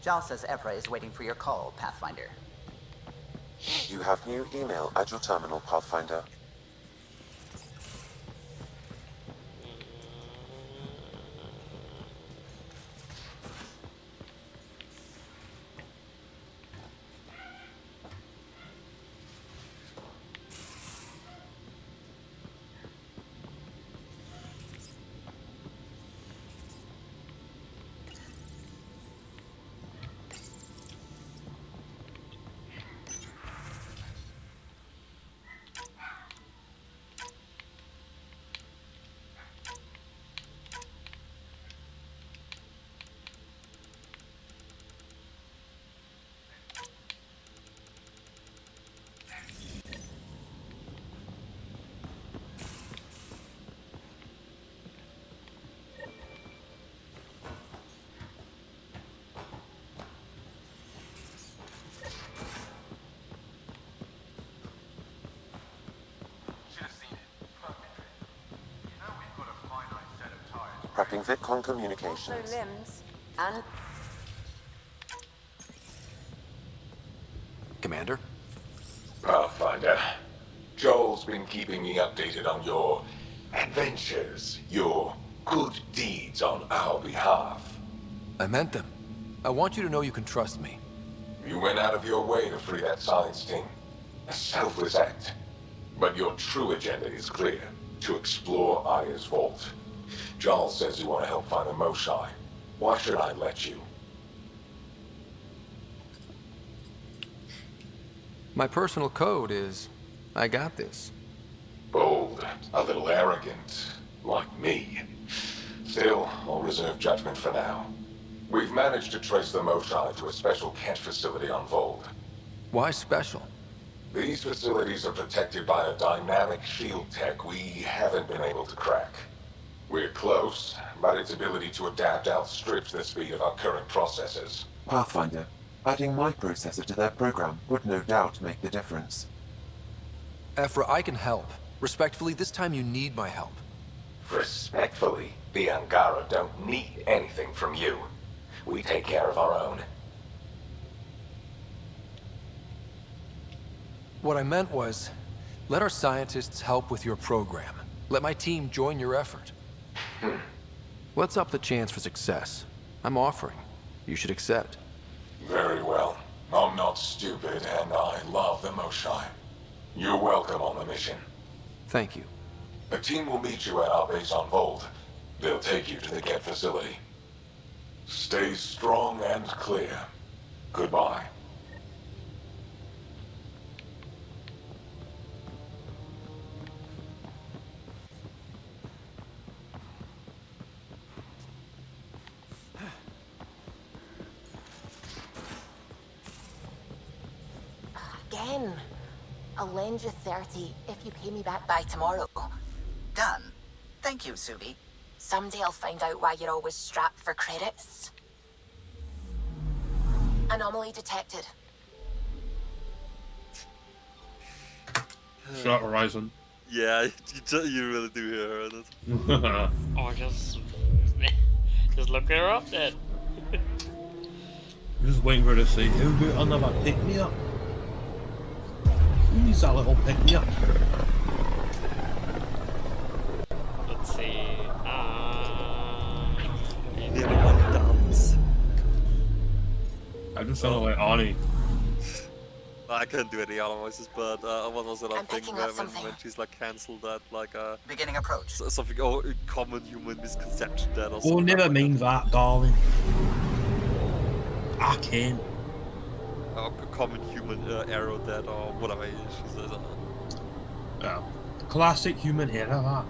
[SPEAKER 14] Jal says Ephra is waiting for your call, Pathfinder.
[SPEAKER 10] You have new email at your terminal, Pathfinder. Prepping VidCon communications.
[SPEAKER 21] limbs and
[SPEAKER 20] Pathfinder, Joel's been keeping me updated on your adventures, your good deeds on our behalf.
[SPEAKER 6] I meant them. I want you to know you can trust me.
[SPEAKER 20] You went out of your way to free that science team. A selfless act. But your true agenda is clear. To explore Aya's vault. Joel says you want to help find the Moshae. Why should I let you?
[SPEAKER 6] My personal code is, I got this.
[SPEAKER 20] Bold, a little arrogant, like me. Still, I'll reserve judgment for now. We've managed to trace the Moshae to a special catch facility on Vold.
[SPEAKER 6] Why special?
[SPEAKER 20] These facilities are protected by a dynamic shield tech we haven't been able to crack. We're close, but its ability to adapt outstrips the speed of our current processors.
[SPEAKER 10] Pathfinder, adding my processor to their program would no doubt make the difference.
[SPEAKER 6] Ephra, I can help. Respectfully, this time you need my help.
[SPEAKER 20] Respectfully, the Angara don't need anything from you. We take care of our own.
[SPEAKER 6] What I meant was, let our scientists help with your program. Let my team join your effort. Let's up the chance for success. I'm offering. You should accept.
[SPEAKER 20] Very well. I'm not stupid, and I love the Moshae. You're welcome on the mission.
[SPEAKER 6] Thank you.
[SPEAKER 20] The team will meet you at our base on Vold. They'll take you to the Get facility. Stay strong and clear. Goodbye.
[SPEAKER 8] Again. I'll lend you 30 if you pay me back by tomorrow.
[SPEAKER 14] Done. Thank you, Subi.
[SPEAKER 8] Someday I'll find out why you're always strapped for credits. Anomaly detected.
[SPEAKER 2] Shot Horizon.
[SPEAKER 3] Yeah, you really do hear her in it.
[SPEAKER 1] Or just look her up then.
[SPEAKER 2] I'm just waiting for her to say, "How about another pick me up?" Who needs that little pick me up?
[SPEAKER 1] Let's see.
[SPEAKER 3] Dance.
[SPEAKER 2] I just sound like Arnie.
[SPEAKER 3] I can't do any other voices, but what was that thing when she's like cancelled that, like
[SPEAKER 14] beginning approach.
[SPEAKER 3] Something common human misconception that or
[SPEAKER 2] Oh,
[SPEAKER 3] something.
[SPEAKER 2] never mind that, darling. I can't.
[SPEAKER 3] Common human error that or whatever she says.
[SPEAKER 2] Yeah. Classic human error, that.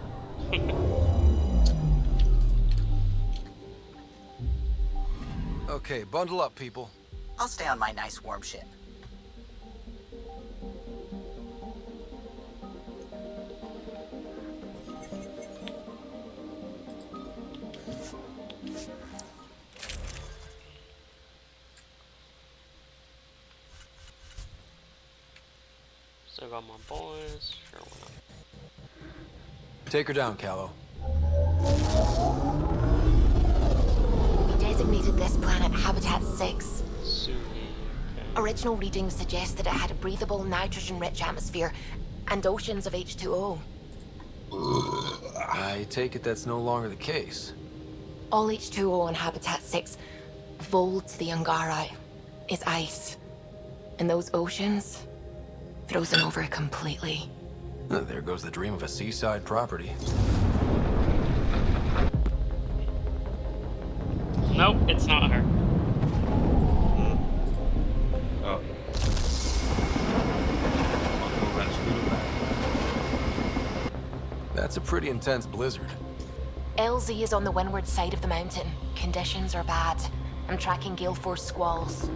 [SPEAKER 6] Okay, bundle up, people.
[SPEAKER 14] I'll stay on my nice warm ship.
[SPEAKER 1] Still got my boys. Sure, why not?
[SPEAKER 6] Take her down, Callow.
[SPEAKER 8] We designated this planet Habitat 6.
[SPEAKER 1] Okay.
[SPEAKER 8] Original readings suggest that it had a breathable, nitrogen-rich atmosphere and oceans of H2O.
[SPEAKER 6] I take it that's no longer the case.
[SPEAKER 8] All H2O on Habitat 6, Vold to the Angara, is ice. And those oceans, frozen over completely.
[SPEAKER 6] There goes the dream of a seaside property.
[SPEAKER 1] Nope, it's not her.
[SPEAKER 2] Oh.
[SPEAKER 6] That's a pretty intense blizzard.
[SPEAKER 8] LZ is on the windward side of the mountain. Conditions are bad. I'm tracking gale force squalls.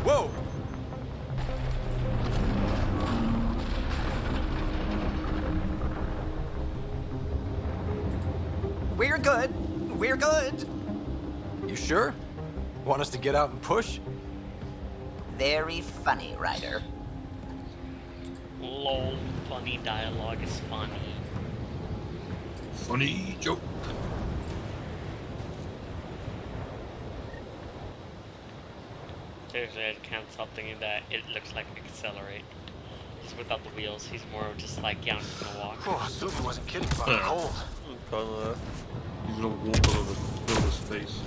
[SPEAKER 6] Whoa! sure? Want us to get out and push?
[SPEAKER 14] Very funny, Ryder.
[SPEAKER 1] Lol, funny dialogue is funny.
[SPEAKER 2] Funny joke.
[SPEAKER 1] Seriously, I can't stop thinking that it looks like Accelerate. Just without the wheels, he's more just like, yeah, I'm just gonna walk.
[SPEAKER 7] Oh, Subi wasn't kidding about the cold.
[SPEAKER 2] He's gonna walk all over space.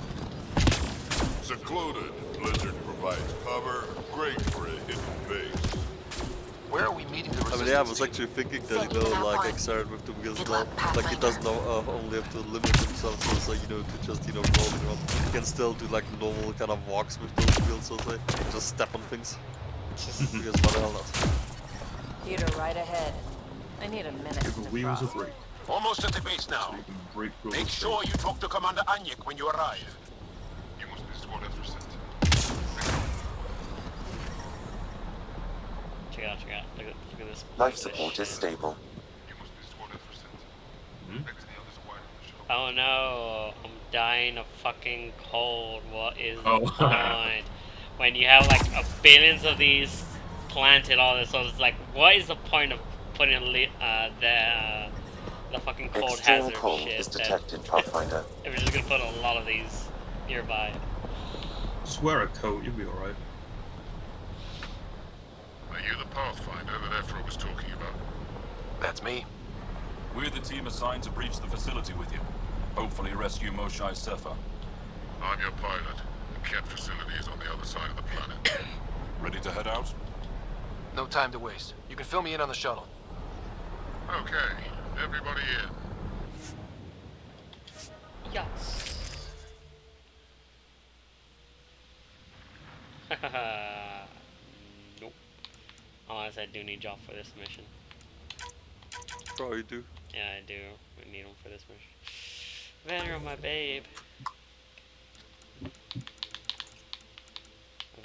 [SPEAKER 5] Secluded, Blizzard provides cover, great for a hidden base.
[SPEAKER 7] Where are we meeting the
[SPEAKER 3] I
[SPEAKER 7] resistance?
[SPEAKER 3] mean, yeah, I was actually thinking that, you know, like, Exarch with the wheels now. Like, he doesn't only have to limit himself, so it's like, you know, to just, you know, rolling around. He can still do, like, normal kind of walks with those wheels, so to say. Just step on things. Because what the hell not?
[SPEAKER 4] Peter, right ahead. I need a minute
[SPEAKER 2] Give
[SPEAKER 4] to
[SPEAKER 2] the wheels a
[SPEAKER 4] frost.
[SPEAKER 2] break.
[SPEAKER 20] Almost at the base now.
[SPEAKER 2] Break
[SPEAKER 20] Make sure you talk to Commander Anyek when you arrive.
[SPEAKER 16] You must be squad efficient.
[SPEAKER 1] Check it out, check it out. Look at this.
[SPEAKER 10] Life support is stable.
[SPEAKER 1] Oh no, I'm dying of fucking cold. What is the
[SPEAKER 2] Oh.
[SPEAKER 1] point? When you have like billions of these planted all this, so it's like, what is the point of putting the fucking cold
[SPEAKER 10] Extreme
[SPEAKER 1] hazard
[SPEAKER 10] cold
[SPEAKER 1] shit?
[SPEAKER 10] is detected, Pathfinder.
[SPEAKER 1] If we're just gonna put a lot of these nearby.
[SPEAKER 2] Just wear a coat, you'll be alright.
[SPEAKER 16] Are you the Pathfinder that Ephra was talking about?
[SPEAKER 7] That's me.
[SPEAKER 15] We're the team assigned to breach the facility with you. Hopefully rescue Moshae Sefa.
[SPEAKER 16] I'm your pilot. The Ket facility is on the other side of the planet.
[SPEAKER 15] Ready to head out?
[SPEAKER 7] No time to waste. You can fill me in on the shuttle.
[SPEAKER 16] Okay, everybody in.
[SPEAKER 1] Yes. Nope. Unless I do need y'all for this mission.
[SPEAKER 3] Probably do.
[SPEAKER 1] Yeah, I do. We need them for this mission. Vanner, my babe.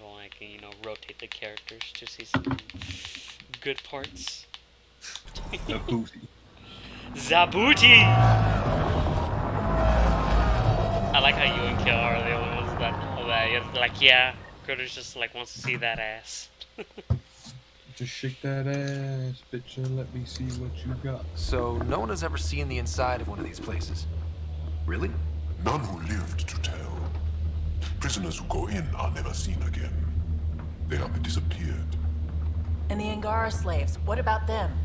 [SPEAKER 1] Well, I can, you know, rotate the characters to see some good parts.
[SPEAKER 2] Zabuti.
[SPEAKER 1] Zabuti! I like how you and Kill are the only ones that you're like, yeah, Critters just like wants to see that ass.
[SPEAKER 2] Just shake that ass, bitch, and let me see what you got.
[SPEAKER 6] So, no one has ever seen the inside of one of these places? Really?
[SPEAKER 16] None who lived to tell. Prisoners who go in are never seen again. They have disappeared.
[SPEAKER 4] And the Angara slaves, what about them?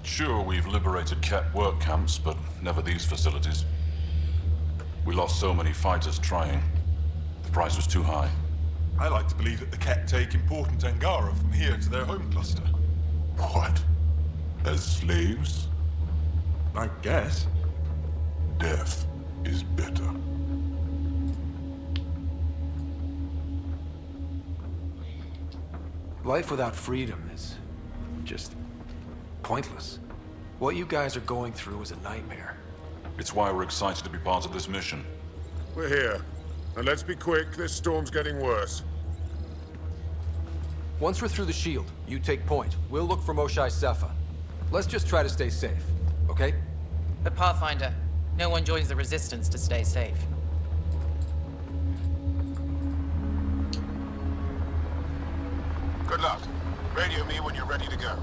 [SPEAKER 15] Sure, we've liberated Ket work camps, but never these facilities. We lost so many fighters trying. The price was too high.
[SPEAKER 16] I like to believe that the Ket take important Angara from here to their home cluster. What? As slaves? I guess. Death is better.
[SPEAKER 6] Life without freedom is just pointless. What you guys are going through is a nightmare.
[SPEAKER 15] It's why we're excited to be part of this mission.
[SPEAKER 16] We're here. And let's be quick, this storm's getting worse.
[SPEAKER 6] Once we're through the shield, you take point. We'll look for Moshae Sefa. Let's just try to stay safe, okay?
[SPEAKER 18] But Pathfinder, no one joins the Resistance to stay safe.
[SPEAKER 16] Good luck. Radio me when you're ready to go.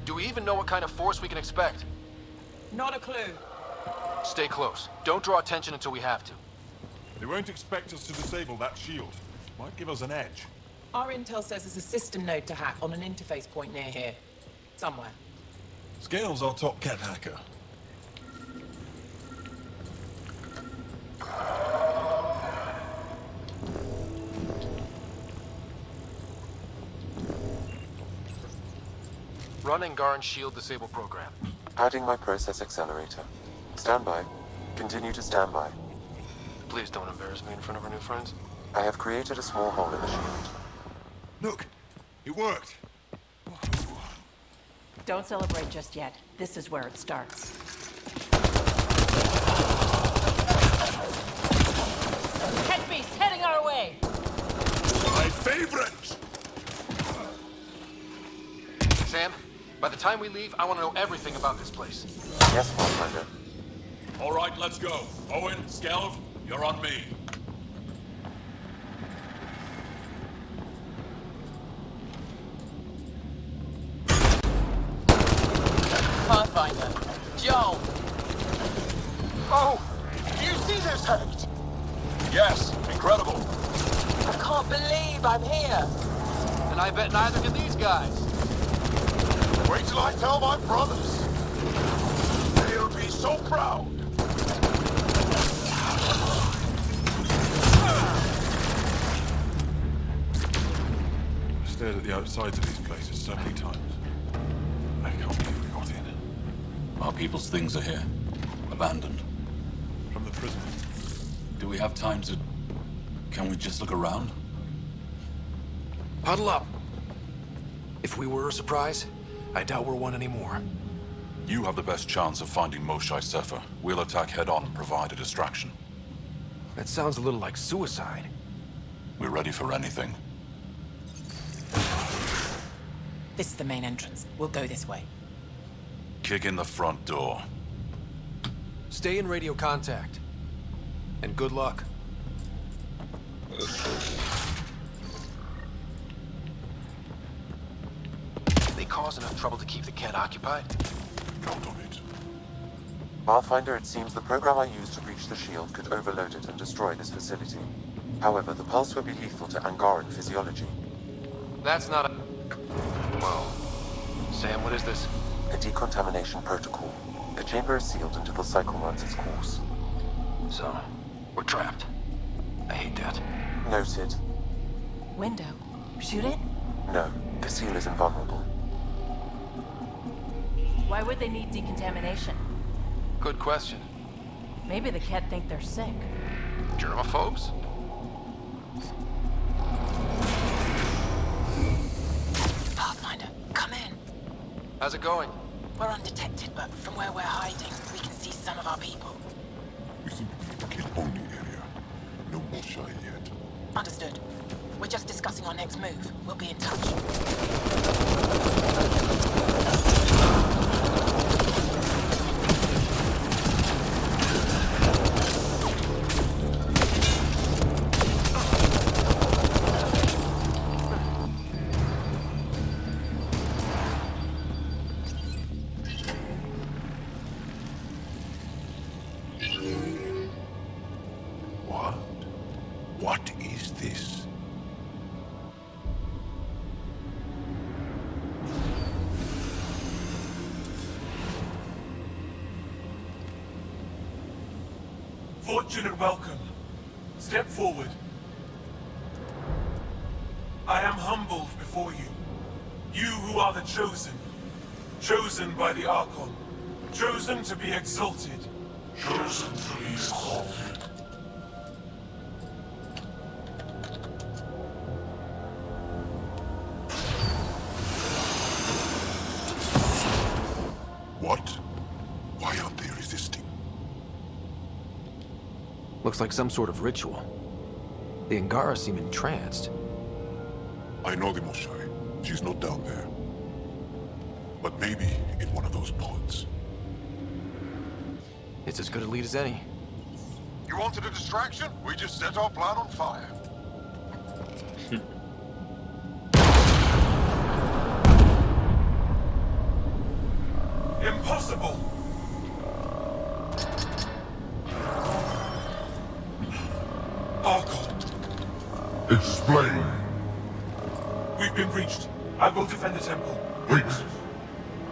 [SPEAKER 7] Do we even know what kind of force we can expect?
[SPEAKER 13] Not a clue.
[SPEAKER 7] Stay close. Don't draw attention until we have to.
[SPEAKER 16] They won't expect us to disable that shield. Might give us an edge.
[SPEAKER 13] Our intel says there's a system node to hack on an interface point near here. Somewhere.
[SPEAKER 16] Scales our top Ket hacker.
[SPEAKER 7] Run Angaran shield disable program.
[SPEAKER 10] Adding my process accelerator. Stand by. Continue to stand by.
[SPEAKER 7] Please don't embarrass me in front of our new friends.
[SPEAKER 10] I have created a small hole in the shield.
[SPEAKER 16] Look, it worked.
[SPEAKER 4] Don't celebrate just yet. This is where it starts. Head beast heading our way!
[SPEAKER 16] My favorite!
[SPEAKER 7] Sam, By the time we leave, I want to know everything about this place.
[SPEAKER 10] Yes, Pathfinder.
[SPEAKER 15] All right, let's go. Owen, Skelv, you're on me.
[SPEAKER 18] Pathfinder. Joel.
[SPEAKER 7] Oh, do you see this, Hect?
[SPEAKER 15] Yes, incredible.
[SPEAKER 18] I can't believe I'm here.
[SPEAKER 7] And I bet neither can these guys.
[SPEAKER 20] Wait till I tell my brothers. They'll be so proud.
[SPEAKER 16] I've stared at the outsides of these places so many times. I can't believe we got in.
[SPEAKER 15] Our people's things are here. Abandoned.
[SPEAKER 16] From the prison.
[SPEAKER 15] Do we have time to... Can we just look around?
[SPEAKER 6] Huddle up. If we were a surprise, I doubt we're one anymore.
[SPEAKER 15] You have the best chance of finding Moshae Sefer. We'll attack head-on and provide a distraction.
[SPEAKER 6] That sounds a little like suicide.
[SPEAKER 15] We're ready for anything.
[SPEAKER 18] This is the main entrance. We'll go this way.
[SPEAKER 15] Kick in the front door.
[SPEAKER 6] Stay in radio contact. And good luck.
[SPEAKER 7] They cause enough trouble to keep the Kett occupied?
[SPEAKER 15] Count on it.
[SPEAKER 10] Pathfinder, it seems the program I used to breach the shield could overload it and destroy this facility. However, the pulse would be lethal to Angaran physiology.
[SPEAKER 7] That's not a... Well... Sam, what is this?
[SPEAKER 10] A decontamination protocol. The chamber is sealed until the cycle runs its course.
[SPEAKER 7] So, we're trapped. I hate that.
[SPEAKER 10] Noted.
[SPEAKER 4] Window. Shoot it?
[SPEAKER 10] No, the seal is invulnerable.
[SPEAKER 4] Why would they need decontamination?
[SPEAKER 7] Good question.
[SPEAKER 4] Maybe the Kett think they're sick.
[SPEAKER 7] Germaphobes?
[SPEAKER 13] Pathfinder, come in.
[SPEAKER 7] How's it going?
[SPEAKER 13] We're undetected, but from where we're hiding, we can see some of our people.
[SPEAKER 5] We seem to be in the kill-only area. No Moshae yet.
[SPEAKER 13] Understood. We're just discussing our next move. We'll be in touch.
[SPEAKER 20] What is this?
[SPEAKER 16] Fortunate welcome. Step forward. I am humbled before you. You who are the chosen. Chosen by the Archon. Chosen to be exalted.
[SPEAKER 20] Chosen to be exalted.
[SPEAKER 5] What? Why aren't they resisting?
[SPEAKER 6] Looks like some sort of ritual. The Angara seem entranced.
[SPEAKER 5] I know the Moshae. She's not down there. But maybe in one of those pods.
[SPEAKER 6] It's as good a lead as any.
[SPEAKER 20] You wanted a distraction? We just set our plan on fire.
[SPEAKER 16] Impossible! Archon,
[SPEAKER 20] Explain.
[SPEAKER 16] we've been breached. I will defend the temple.
[SPEAKER 20] Wait.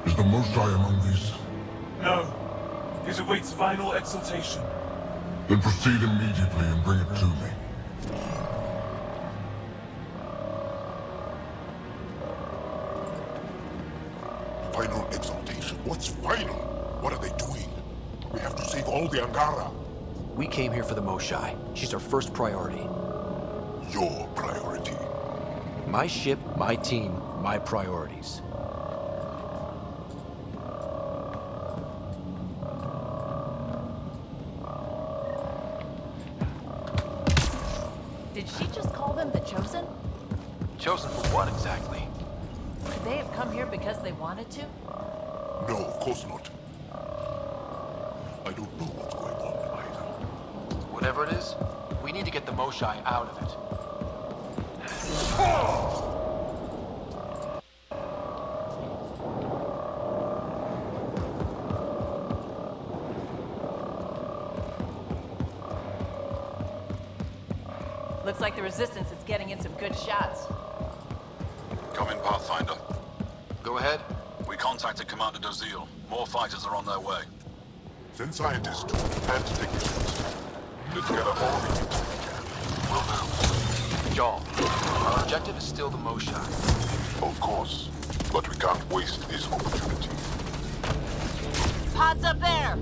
[SPEAKER 20] Is the Moshae among these?
[SPEAKER 16] No. It awaits final exaltation.
[SPEAKER 20] Then proceed immediately and bring it to me. Final exaltation? What's final? What are they doing? We have to save all the Angara.
[SPEAKER 6] We came here for the Moshae. She's our first priority.
[SPEAKER 20] Your priority.
[SPEAKER 6] My ship, my team, my priorities.
[SPEAKER 4] Did she just call them the Chosen?
[SPEAKER 7] Chosen for what exactly?
[SPEAKER 4] Could they have come here because they wanted to?
[SPEAKER 5] No, of course not. I don't know what's going on either.
[SPEAKER 7] Whatever it is, we need to get the Moshai out of it.
[SPEAKER 4] Looks like the Resistance is getting in some good shots.
[SPEAKER 15] Come in, Pathfinder.
[SPEAKER 7] Go ahead.
[SPEAKER 15] We contacted Commander Dozil. More fighters are on their way.
[SPEAKER 5] Send scientists to and technicians. Let's gather all the info we can.
[SPEAKER 7] Will do. Y'all, our objective is still the Moshai.
[SPEAKER 5] Of course, but we can't waste this opportunity.
[SPEAKER 4] Pods up there!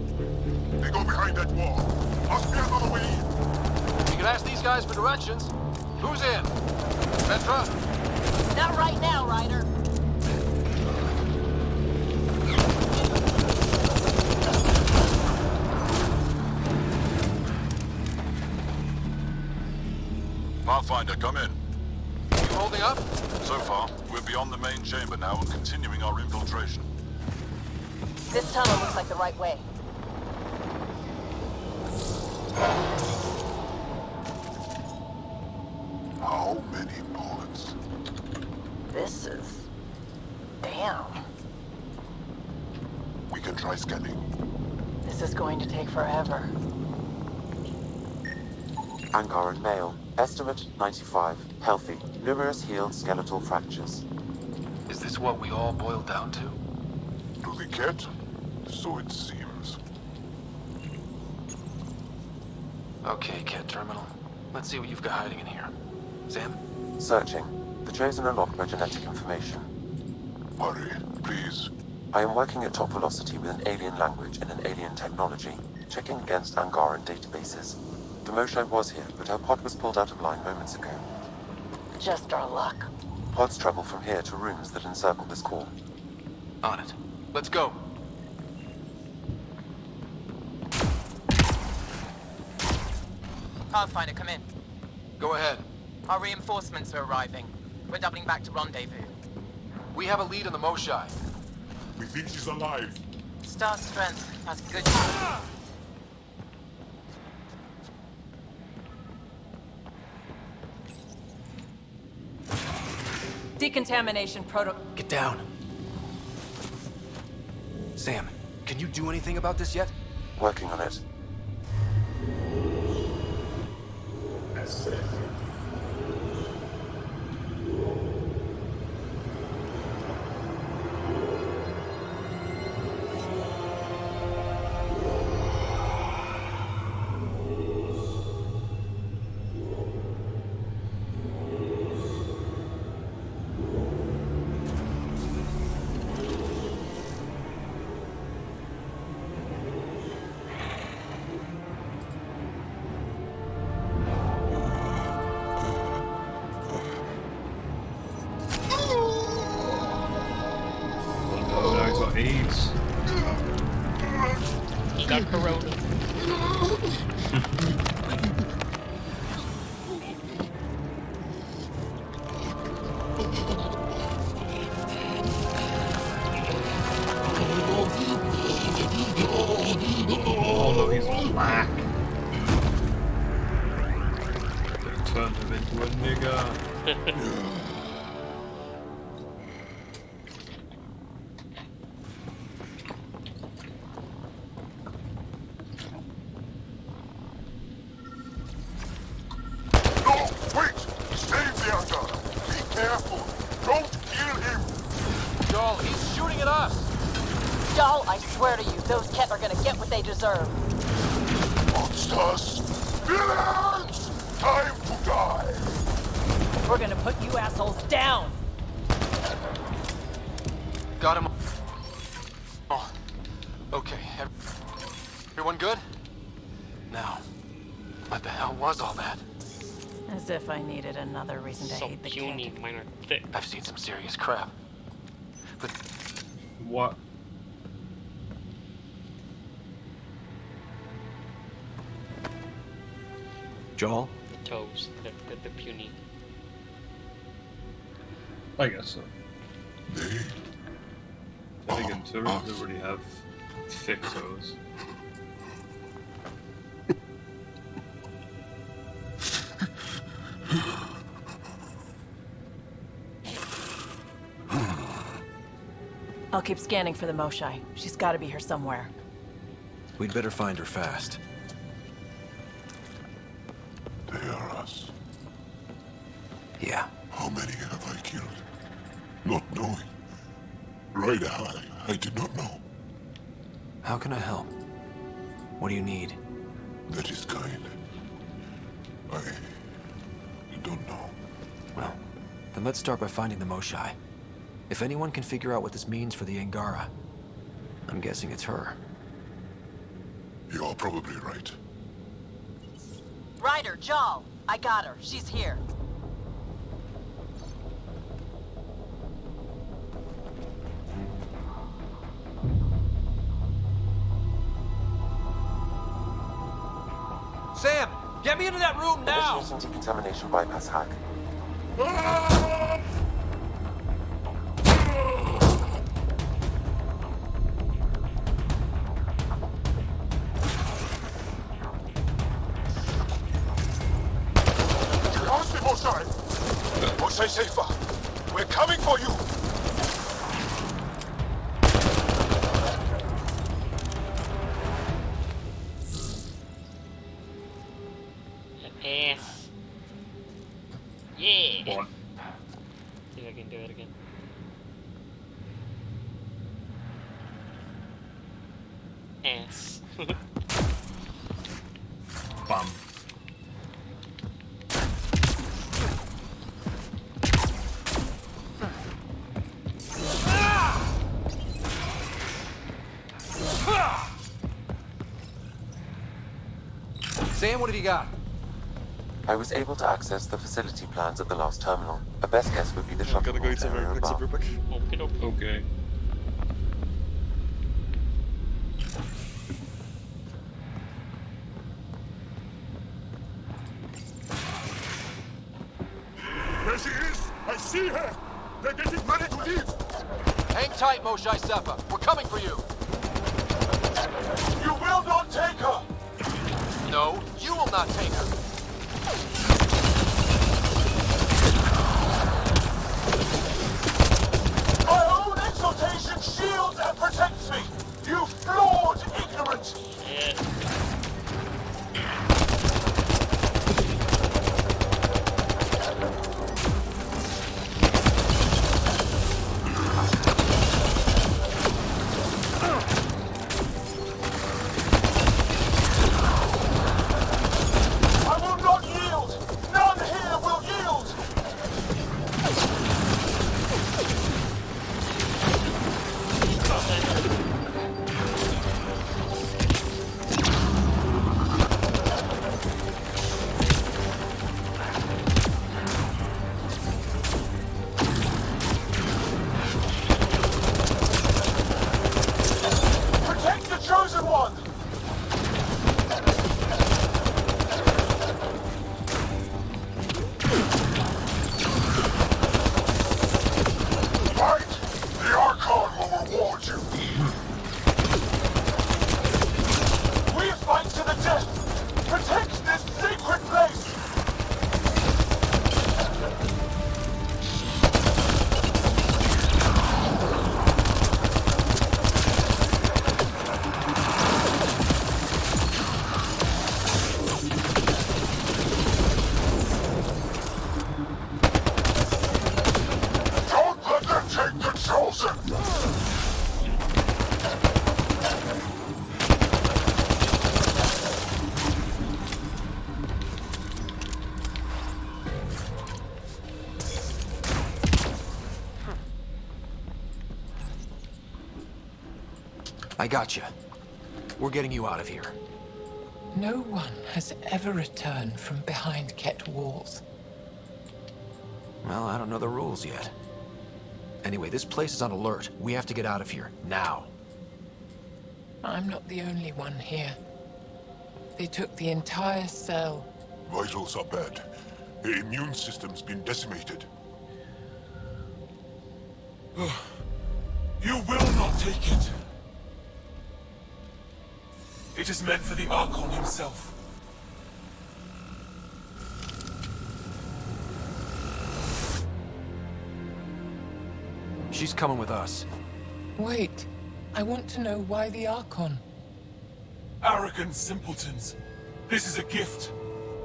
[SPEAKER 5] They go behind that wall. Must be another way in.
[SPEAKER 7] You can ask these guys for directions. Who's in? Petra?
[SPEAKER 4] Not right now, Ryder.
[SPEAKER 15] Pathfinder, come in.
[SPEAKER 7] You holding up?
[SPEAKER 15] So far, we're beyond the main chamber now and continuing our infiltration.
[SPEAKER 4] This tunnel looks like the right way.
[SPEAKER 5] How many bullets?
[SPEAKER 4] This is... damn.
[SPEAKER 5] We can try scanning.
[SPEAKER 4] This is going to take forever.
[SPEAKER 10] Angaran male. Estimate 95. Healthy. Numerous healed skeletal fractures.
[SPEAKER 7] Is this what we all boiled down to?
[SPEAKER 5] To the cat? So it seems.
[SPEAKER 7] Okay, Cat Terminal. Let's see what you've got hiding in here. Sam?
[SPEAKER 10] Searching. The Chosen are locked by genetic information.
[SPEAKER 5] Hurry, please.
[SPEAKER 10] I am working at top velocity with an alien language and an alien technology, checking against Angaran databases. The Moshai was here, but her pod was pulled out of line moments ago.
[SPEAKER 4] Just our luck.
[SPEAKER 10] Pods travel from here to rooms that encircle this core.
[SPEAKER 7] On it. Let's go.
[SPEAKER 18] Pathfinder, come in.
[SPEAKER 7] Go ahead.
[SPEAKER 18] Our reinforcements are arriving. We're doubling back to rendezvous.
[SPEAKER 7] We have a lead on the Moshai.
[SPEAKER 5] We think she's alive.
[SPEAKER 18] Star strength. That's good.
[SPEAKER 4] Decontamination proto...
[SPEAKER 6] Get down. Sam, can you do anything about this yet?
[SPEAKER 10] Working on it.
[SPEAKER 2] AIDS.
[SPEAKER 1] He got corona.
[SPEAKER 2] Although he's black. They turned him into a nigger.
[SPEAKER 4] Those Ket are gonna get what they deserve.
[SPEAKER 5] Monsters! Villains! Time to die!
[SPEAKER 4] We're gonna put you assholes down!
[SPEAKER 7] Got him. Oh. Okay. Everyone good? Now, what the hell was all that?
[SPEAKER 4] As if I needed another reason to hate the
[SPEAKER 1] puny,
[SPEAKER 4] kid.
[SPEAKER 1] mine are thick.
[SPEAKER 7] I've seen some serious crap. But...
[SPEAKER 2] What?
[SPEAKER 6] Joel?
[SPEAKER 1] The toes, the puny.
[SPEAKER 2] I guess so.
[SPEAKER 5] They
[SPEAKER 2] again, Turian don't really have thick toes.
[SPEAKER 4] I'll keep scanning for the Moshai. She's gotta be here somewhere.
[SPEAKER 6] We'd better find her fast.
[SPEAKER 16] They are us.
[SPEAKER 6] Yeah.
[SPEAKER 16] How many have I killed? Not knowing. Right, I did not know.
[SPEAKER 6] How can I help? What do you need?
[SPEAKER 16] That is kind. I don't know.
[SPEAKER 6] Well, then let's start by finding the Moshai. If anyone can figure out what this means for the Angara, I'm guessing it's her.
[SPEAKER 16] You're probably right.
[SPEAKER 11] Ryder, Jal, I got her. She's here.
[SPEAKER 6] Sam, get me into that room now!
[SPEAKER 10] Initiating decontamination bypass hack.
[SPEAKER 16] How's the Moshai? Moshai safer. We're coming for you.
[SPEAKER 1] Ass. Yeah.
[SPEAKER 2] What?
[SPEAKER 1] See if I can do it again. Ass.
[SPEAKER 2] Bam.
[SPEAKER 6] Sam, what have you got?
[SPEAKER 10] I was able to access the facility plans at the last terminal. A best guess would be the shuttle
[SPEAKER 3] I'm gonna go eat some
[SPEAKER 10] area
[SPEAKER 3] very quick,
[SPEAKER 10] above.
[SPEAKER 3] super quick.
[SPEAKER 2] Okay.
[SPEAKER 16] There she is! I see her! They're getting ready to leave!
[SPEAKER 6] Hang tight, Moshai Sefa. We're coming for you.
[SPEAKER 16] You will not take her!
[SPEAKER 6] No, you will not take her.
[SPEAKER 16] My own exaltation shields and protects me! You flawed ignorant! I will not yield! None here will yield! Protect the chosen one! Right! The Archon will reward you! We fight to the death! Protect this sacred place! Don't let them take the chosen!
[SPEAKER 6] I gotcha. We're getting you out of here.
[SPEAKER 13] No one has ever returned from behind Ket walls.
[SPEAKER 6] Well, I don't know the rules yet. Anyway, this place is on alert. We have to get out of here, now.
[SPEAKER 13] I'm not the only one here. They took the entire cell.
[SPEAKER 16] Vitals are bad. The immune system's been decimated. You will not Take it. It is meant for the Archon himself.
[SPEAKER 6] She's coming with us.
[SPEAKER 13] Wait. I want to know why the Archon.
[SPEAKER 16] Arrogant simpletons. This is a gift.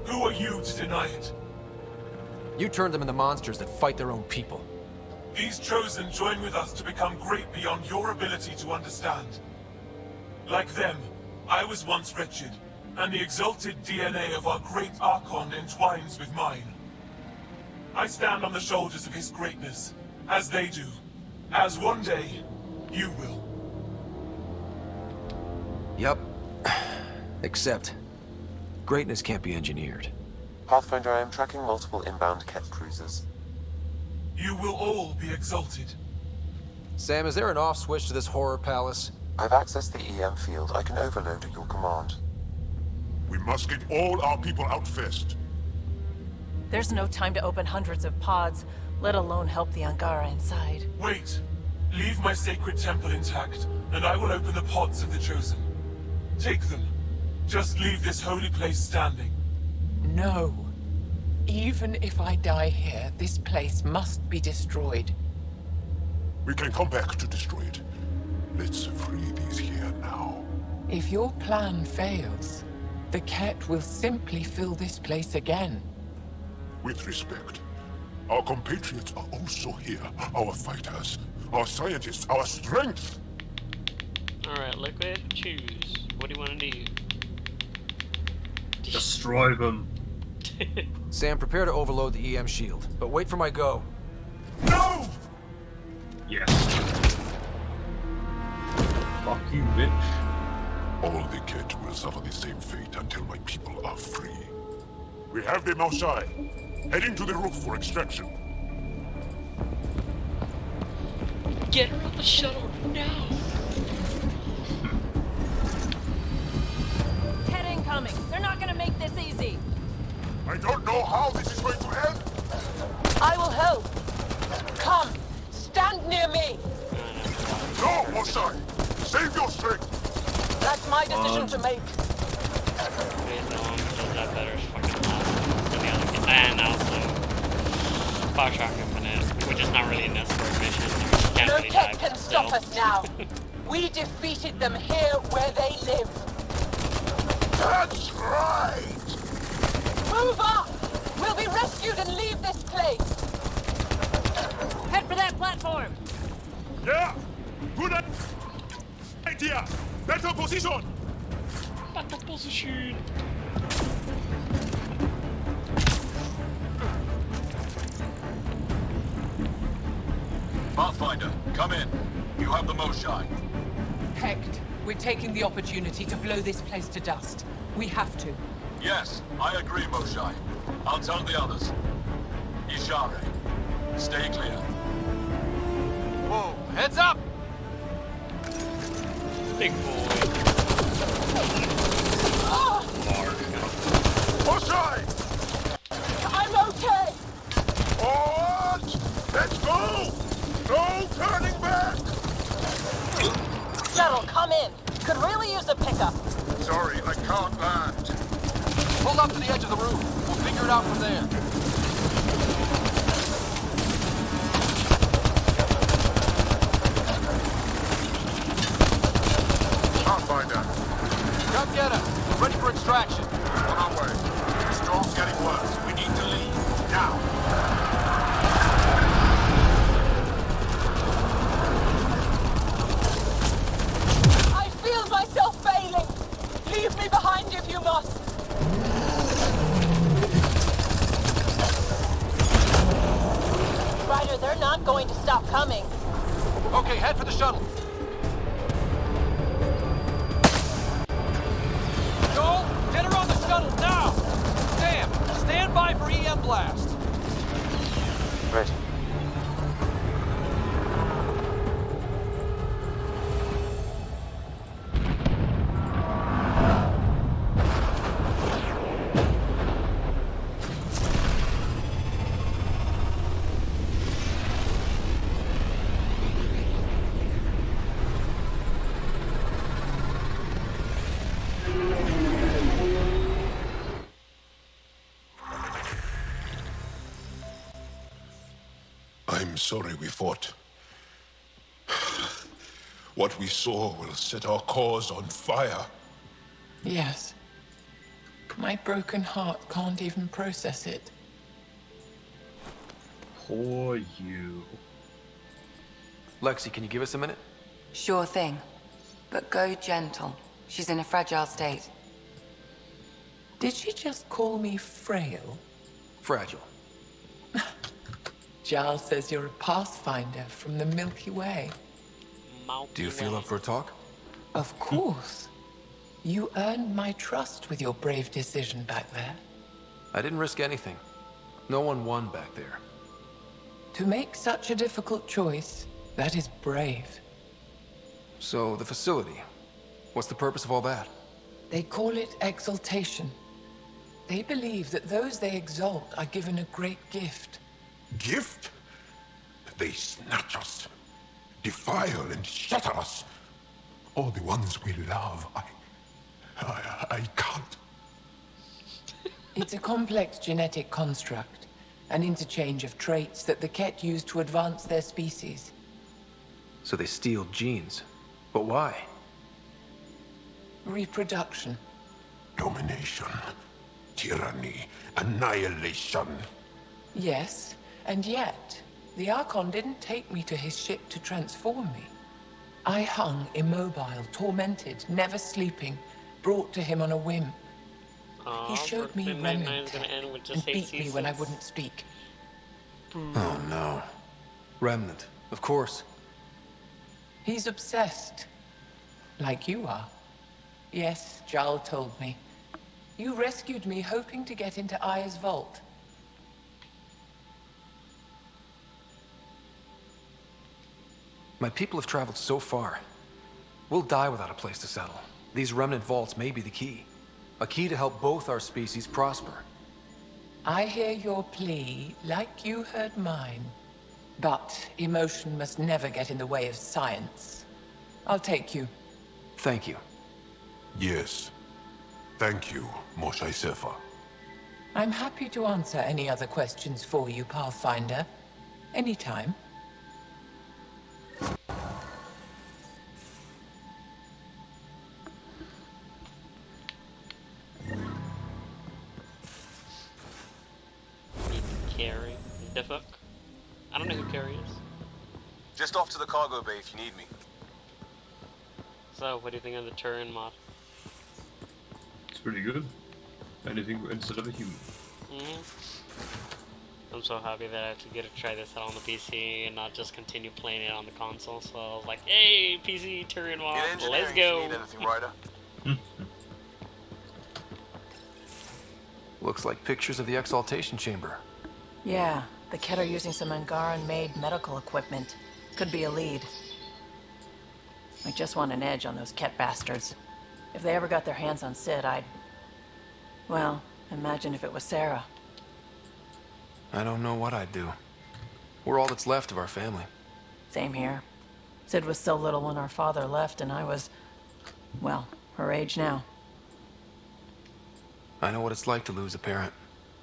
[SPEAKER 16] Who are you to deny it?
[SPEAKER 6] You turned them into monsters that fight their own people.
[SPEAKER 16] These Chosen join with us to become great beyond your ability to understand. Like them, I was once wretched, and the exalted DNA of our great Archon entwines with mine. I stand on the shoulders of his greatness, as they do, as one day, you will.
[SPEAKER 6] Yup. Except, greatness can't be engineered.
[SPEAKER 10] Pathfinder, I am tracking multiple inbound Ket cruisers.
[SPEAKER 16] You will all be exalted.
[SPEAKER 6] Sam, is there an off switch to this horror palace?
[SPEAKER 10] I've accessed the EM field. I can overload at your command.
[SPEAKER 5] We must get all our people out first.
[SPEAKER 4] There's no time to open hundreds of pods, let alone help the Angara inside.
[SPEAKER 16] Wait. Leave my sacred temple intact, and I will open the pods of the Chosen. Take them. Just leave this holy place standing.
[SPEAKER 13] No. Even if I die here, this place must be destroyed.
[SPEAKER 5] We can come back to destroy it. Let's free these here now.
[SPEAKER 13] If your plan fails, the Ket will simply fill this place again.
[SPEAKER 5] With respect, our compatriots are also here. Our fighters, our scientists, our strength.
[SPEAKER 1] Alright, Liquid, choose. What do you want to do?
[SPEAKER 2] Destroy them.
[SPEAKER 6] Sam, prepare to overload the EM shield, but wait for my go.
[SPEAKER 16] No!
[SPEAKER 2] Yes. Fuck you, bitch.
[SPEAKER 5] All the Ket will suffer the same fate until my people are free. We have them outside, heading to the roof for extraction.
[SPEAKER 1] Get her on the shuttle now!
[SPEAKER 4] Ket incoming! They're not gonna make this easy!
[SPEAKER 5] I don't know how this is going to end.
[SPEAKER 13] I will help. Come, stand near me.
[SPEAKER 5] No, Mosai! Save your strength!
[SPEAKER 13] That's my decision to make.
[SPEAKER 1] That better is fucking awesome than the other kid. And also, Fire Shock Infinite, which is not really an escort mission. You can't
[SPEAKER 13] No
[SPEAKER 1] really
[SPEAKER 13] Ket
[SPEAKER 1] dive
[SPEAKER 13] can
[SPEAKER 1] still.
[SPEAKER 13] stop us now. We defeated them here where they live.
[SPEAKER 5] That's right!
[SPEAKER 13] Move up! We'll be rescued and leave this place.
[SPEAKER 4] Head for that platform!
[SPEAKER 16] Yeah! Good idea! Better position!
[SPEAKER 1] Better position!
[SPEAKER 17] Pathfinder, come in. You have the Moshai.
[SPEAKER 13] Hecht, we're taking the opportunity to blow this place to dust. We have to.
[SPEAKER 17] Yes, I agree, Moshai. I'll tell the others. Ishare, stay clear.
[SPEAKER 12] Whoa, heads up!
[SPEAKER 1] Big boy.
[SPEAKER 5] Mosai!
[SPEAKER 13] I'm okay!
[SPEAKER 5] What? Let's go! No turning back!
[SPEAKER 4] Shuttle, come in! Could really use a pickup.
[SPEAKER 5] Sorry, I can't land.
[SPEAKER 12] Pull up to the edge of the roof. We'll figure it out from there.
[SPEAKER 5] Pathfinder.
[SPEAKER 12] Come get us. We're ready for extraction.
[SPEAKER 5] On our way. The storm's getting worse. We need to leave. Now.
[SPEAKER 13] I feel myself failing. Leave me behind if you must.
[SPEAKER 4] Ryder, they're not going to stop coming.
[SPEAKER 12] Okay, head for the shuttle. Joel, get her on the shuttle now! Sam, stand by for EM blast.
[SPEAKER 10] Ready.
[SPEAKER 20] sorry we fought. What we saw will set our cause on fire.
[SPEAKER 13] Yes. My broken heart can't even process it.
[SPEAKER 2] Poor you.
[SPEAKER 6] Lexi, can you give us a minute?
[SPEAKER 21] Sure thing. But go gentle. She's in a fragile state.
[SPEAKER 13] Did she just call me frail?
[SPEAKER 6] Fragile.
[SPEAKER 13] Giles says you're a pathfinder from the Milky Way.
[SPEAKER 6] Do you feel up for a talk?
[SPEAKER 13] Of course. You earned my trust with your brave decision back there.
[SPEAKER 6] I didn't risk anything. No one won back there.
[SPEAKER 13] To make such a difficult choice, that is brave.
[SPEAKER 6] So, the facility. What's the purpose of all that?
[SPEAKER 13] They call it exaltation. They believe that those they exalt are given a great gift.
[SPEAKER 20] Gift? They snatch us, defile and shatter us. All the ones we love. I can't.
[SPEAKER 13] It's a complex genetic construct, an interchange of traits that the Ket use to advance their species.
[SPEAKER 6] So they steal genes. But why?
[SPEAKER 13] Reproduction.
[SPEAKER 20] Domination, tyranny, annihilation.
[SPEAKER 13] Yes, and yet, the Archon didn't take me to his ship to transform me. I hung immobile, tormented, never sleeping, brought to him on a whim. He showed me remnant tech and beat me when I wouldn't speak.
[SPEAKER 6] Oh no. Remnant, of course.
[SPEAKER 13] He's obsessed. Like you are. Yes, Jarl told me. You rescued me hoping to get into Aya's vault.
[SPEAKER 6] My people have traveled so far. We'll die without a place to settle. These remnant vaults may be the key. A key to help both our species prosper.
[SPEAKER 13] I hear your plea like you heard mine. But emotion must never get in the way of science. I'll take you.
[SPEAKER 6] Thank you.
[SPEAKER 20] Yes. Thank you, Moshe Sefa.
[SPEAKER 13] I'm happy to answer any other questions for you, Pathfinder. Anytime.
[SPEAKER 1] Carrie. The fuck? I don't know who Carrie is.
[SPEAKER 7] Just off to the cargo bay if you need me.
[SPEAKER 1] So, what do you think of the Turian mod?
[SPEAKER 2] It's pretty good. Anything instead of a human.
[SPEAKER 1] I'm so happy that I actually get to try this out on the PC and not just continue playing it on the console. So I was like, hey, PC Turian mod, let's go.
[SPEAKER 7] Need anything, Ryder?
[SPEAKER 6] Looks like pictures of the exaltation chamber.
[SPEAKER 4] Yeah, the Ket are using some Angaran-made medical equipment. Could be a lead. I just want an edge on those Ket bastards. If they ever got their hands on Sid, I'd... Well, imagine if it was Sarah.
[SPEAKER 6] I don't know what I'd do. We're all that's left of our family.
[SPEAKER 4] Same here. Sid was so little when our father left, and I was... well, her age now.
[SPEAKER 6] I know what it's like to lose a parent.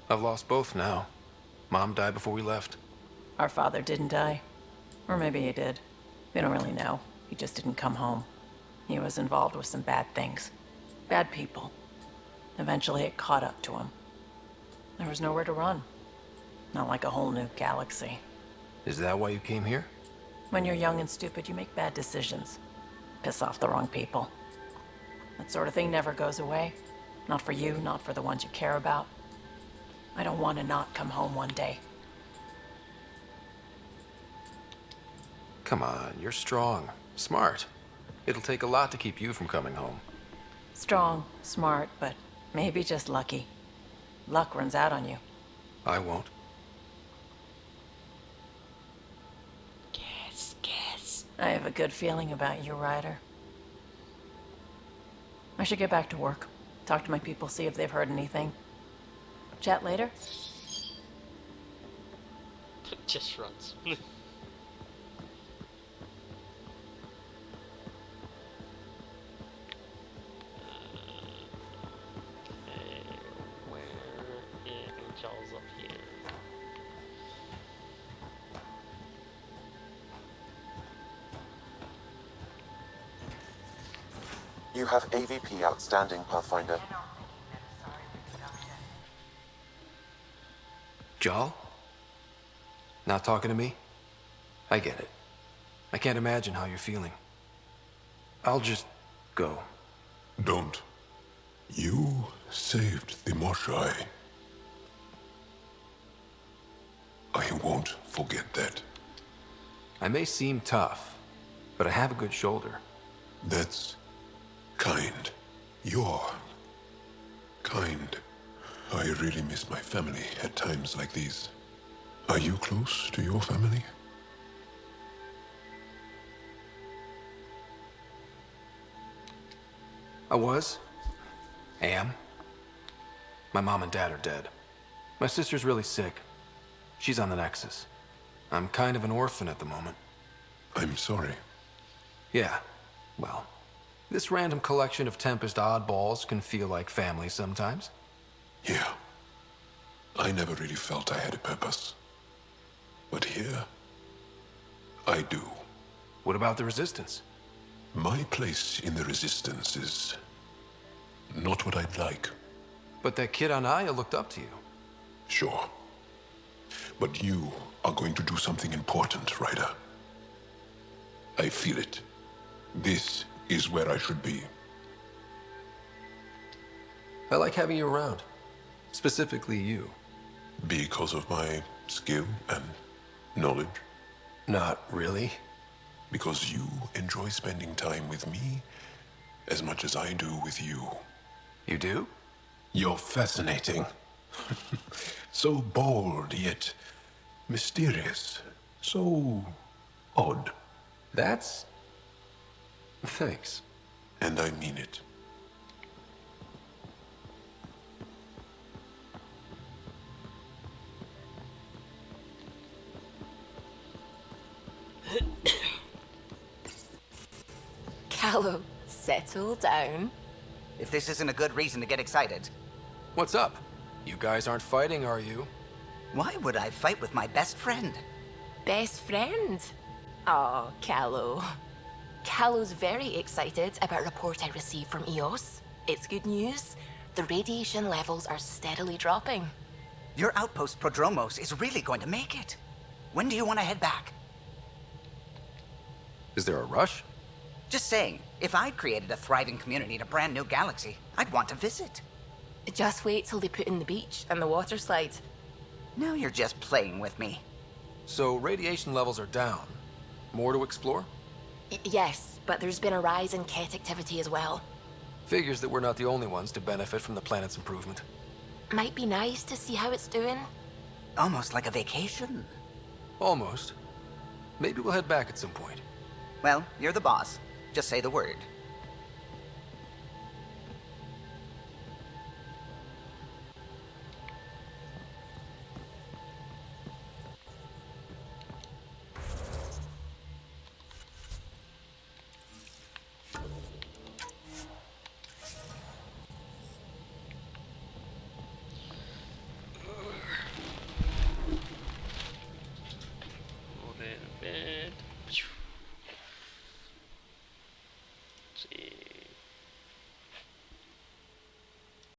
[SPEAKER 6] I've lost both now. Mom died before we left.
[SPEAKER 4] Our father didn't die. Or maybe he did. We don't really know. He just didn't come home. He was involved with some bad things. Bad people. Eventually it caught up to him. There was nowhere to run. Not like a whole new galaxy.
[SPEAKER 6] Is that why you came here?
[SPEAKER 4] When you're young and stupid, you make bad decisions. Piss off the wrong people. That sort of thing never goes away. Not for you, not for the ones you care about. I don't want to not come home one day.
[SPEAKER 6] Come on, you're strong. Smart. It'll take a lot to keep you from coming home.
[SPEAKER 4] Strong, smart, but maybe just lucky. Luck runs out on you.
[SPEAKER 6] I won't.
[SPEAKER 4] Guess. I have a good feeling about you, Ryder. I should get back to work. Talk to my people, see if they've heard anything. Chat later?
[SPEAKER 1] Just runs.
[SPEAKER 10] You have AVP outstanding, Pathfinder.
[SPEAKER 6] Jal? Not talking to me? I get it. I can't imagine how you're feeling. I'll just go.
[SPEAKER 20] Don't. You saved the Moshai. I won't forget that.
[SPEAKER 6] I may seem tough, but I have a good shoulder.
[SPEAKER 20] That's kind. You're kind. I really miss my family at times like these. Are you close to your family?
[SPEAKER 6] I was. Am. My mom and dad are dead. My sister's really sick. She's on the Nexus. I'm kind of an orphan at the moment.
[SPEAKER 20] I'm sorry.
[SPEAKER 6] Yeah. Well, this random collection of Tempest oddballs can feel like family sometimes.
[SPEAKER 20] Yeah. I never really felt I had a purpose. But here, I do.
[SPEAKER 6] What about the Resistance?
[SPEAKER 20] My place in the Resistance is not what I'd like.
[SPEAKER 6] But that kid on Aya looked up to you.
[SPEAKER 20] Sure. But you are going to do something important, Ryder. I feel it. This is where I should be.
[SPEAKER 6] I like having you around. Specifically you.
[SPEAKER 20] Because of my skill and knowledge?
[SPEAKER 6] Not really.
[SPEAKER 20] Because you enjoy spending time with me as much as I do with you.
[SPEAKER 6] You do?
[SPEAKER 20] You're fascinating. So bold, yet mysterious. So odd.
[SPEAKER 6] That's... Thanks.
[SPEAKER 20] And I mean it.
[SPEAKER 8] Callow, settle down.
[SPEAKER 14] If this isn't a good reason to get excited.
[SPEAKER 6] What's up? You guys aren't fighting, are you?
[SPEAKER 14] Why would I fight with my best friend?
[SPEAKER 8] Best friend? Oh, Callow. Callow's very excited about a report I received from EOS. It's good news. The radiation levels are steadily dropping.
[SPEAKER 14] Your outpost Prodromos is really going to make it. When do you want to head back?
[SPEAKER 6] Is there a rush?
[SPEAKER 14] Just saying, if I'd created a thriving community in a brand new galaxy, I'd want to visit.
[SPEAKER 8] Just wait till they put in the beach and the water slide.
[SPEAKER 14] Now you're just playing with me.
[SPEAKER 6] So radiation levels are down. More to explore?
[SPEAKER 8] Yes, but there's been a rise in Ket activity as well.
[SPEAKER 6] Figures that we're not the only ones to benefit from the planet's improvement.
[SPEAKER 8] Might be nice to see how it's doing.
[SPEAKER 14] Almost like a vacation.
[SPEAKER 6] Almost. Maybe we'll head back at some point.
[SPEAKER 14] Well, you're the boss. Just say the word.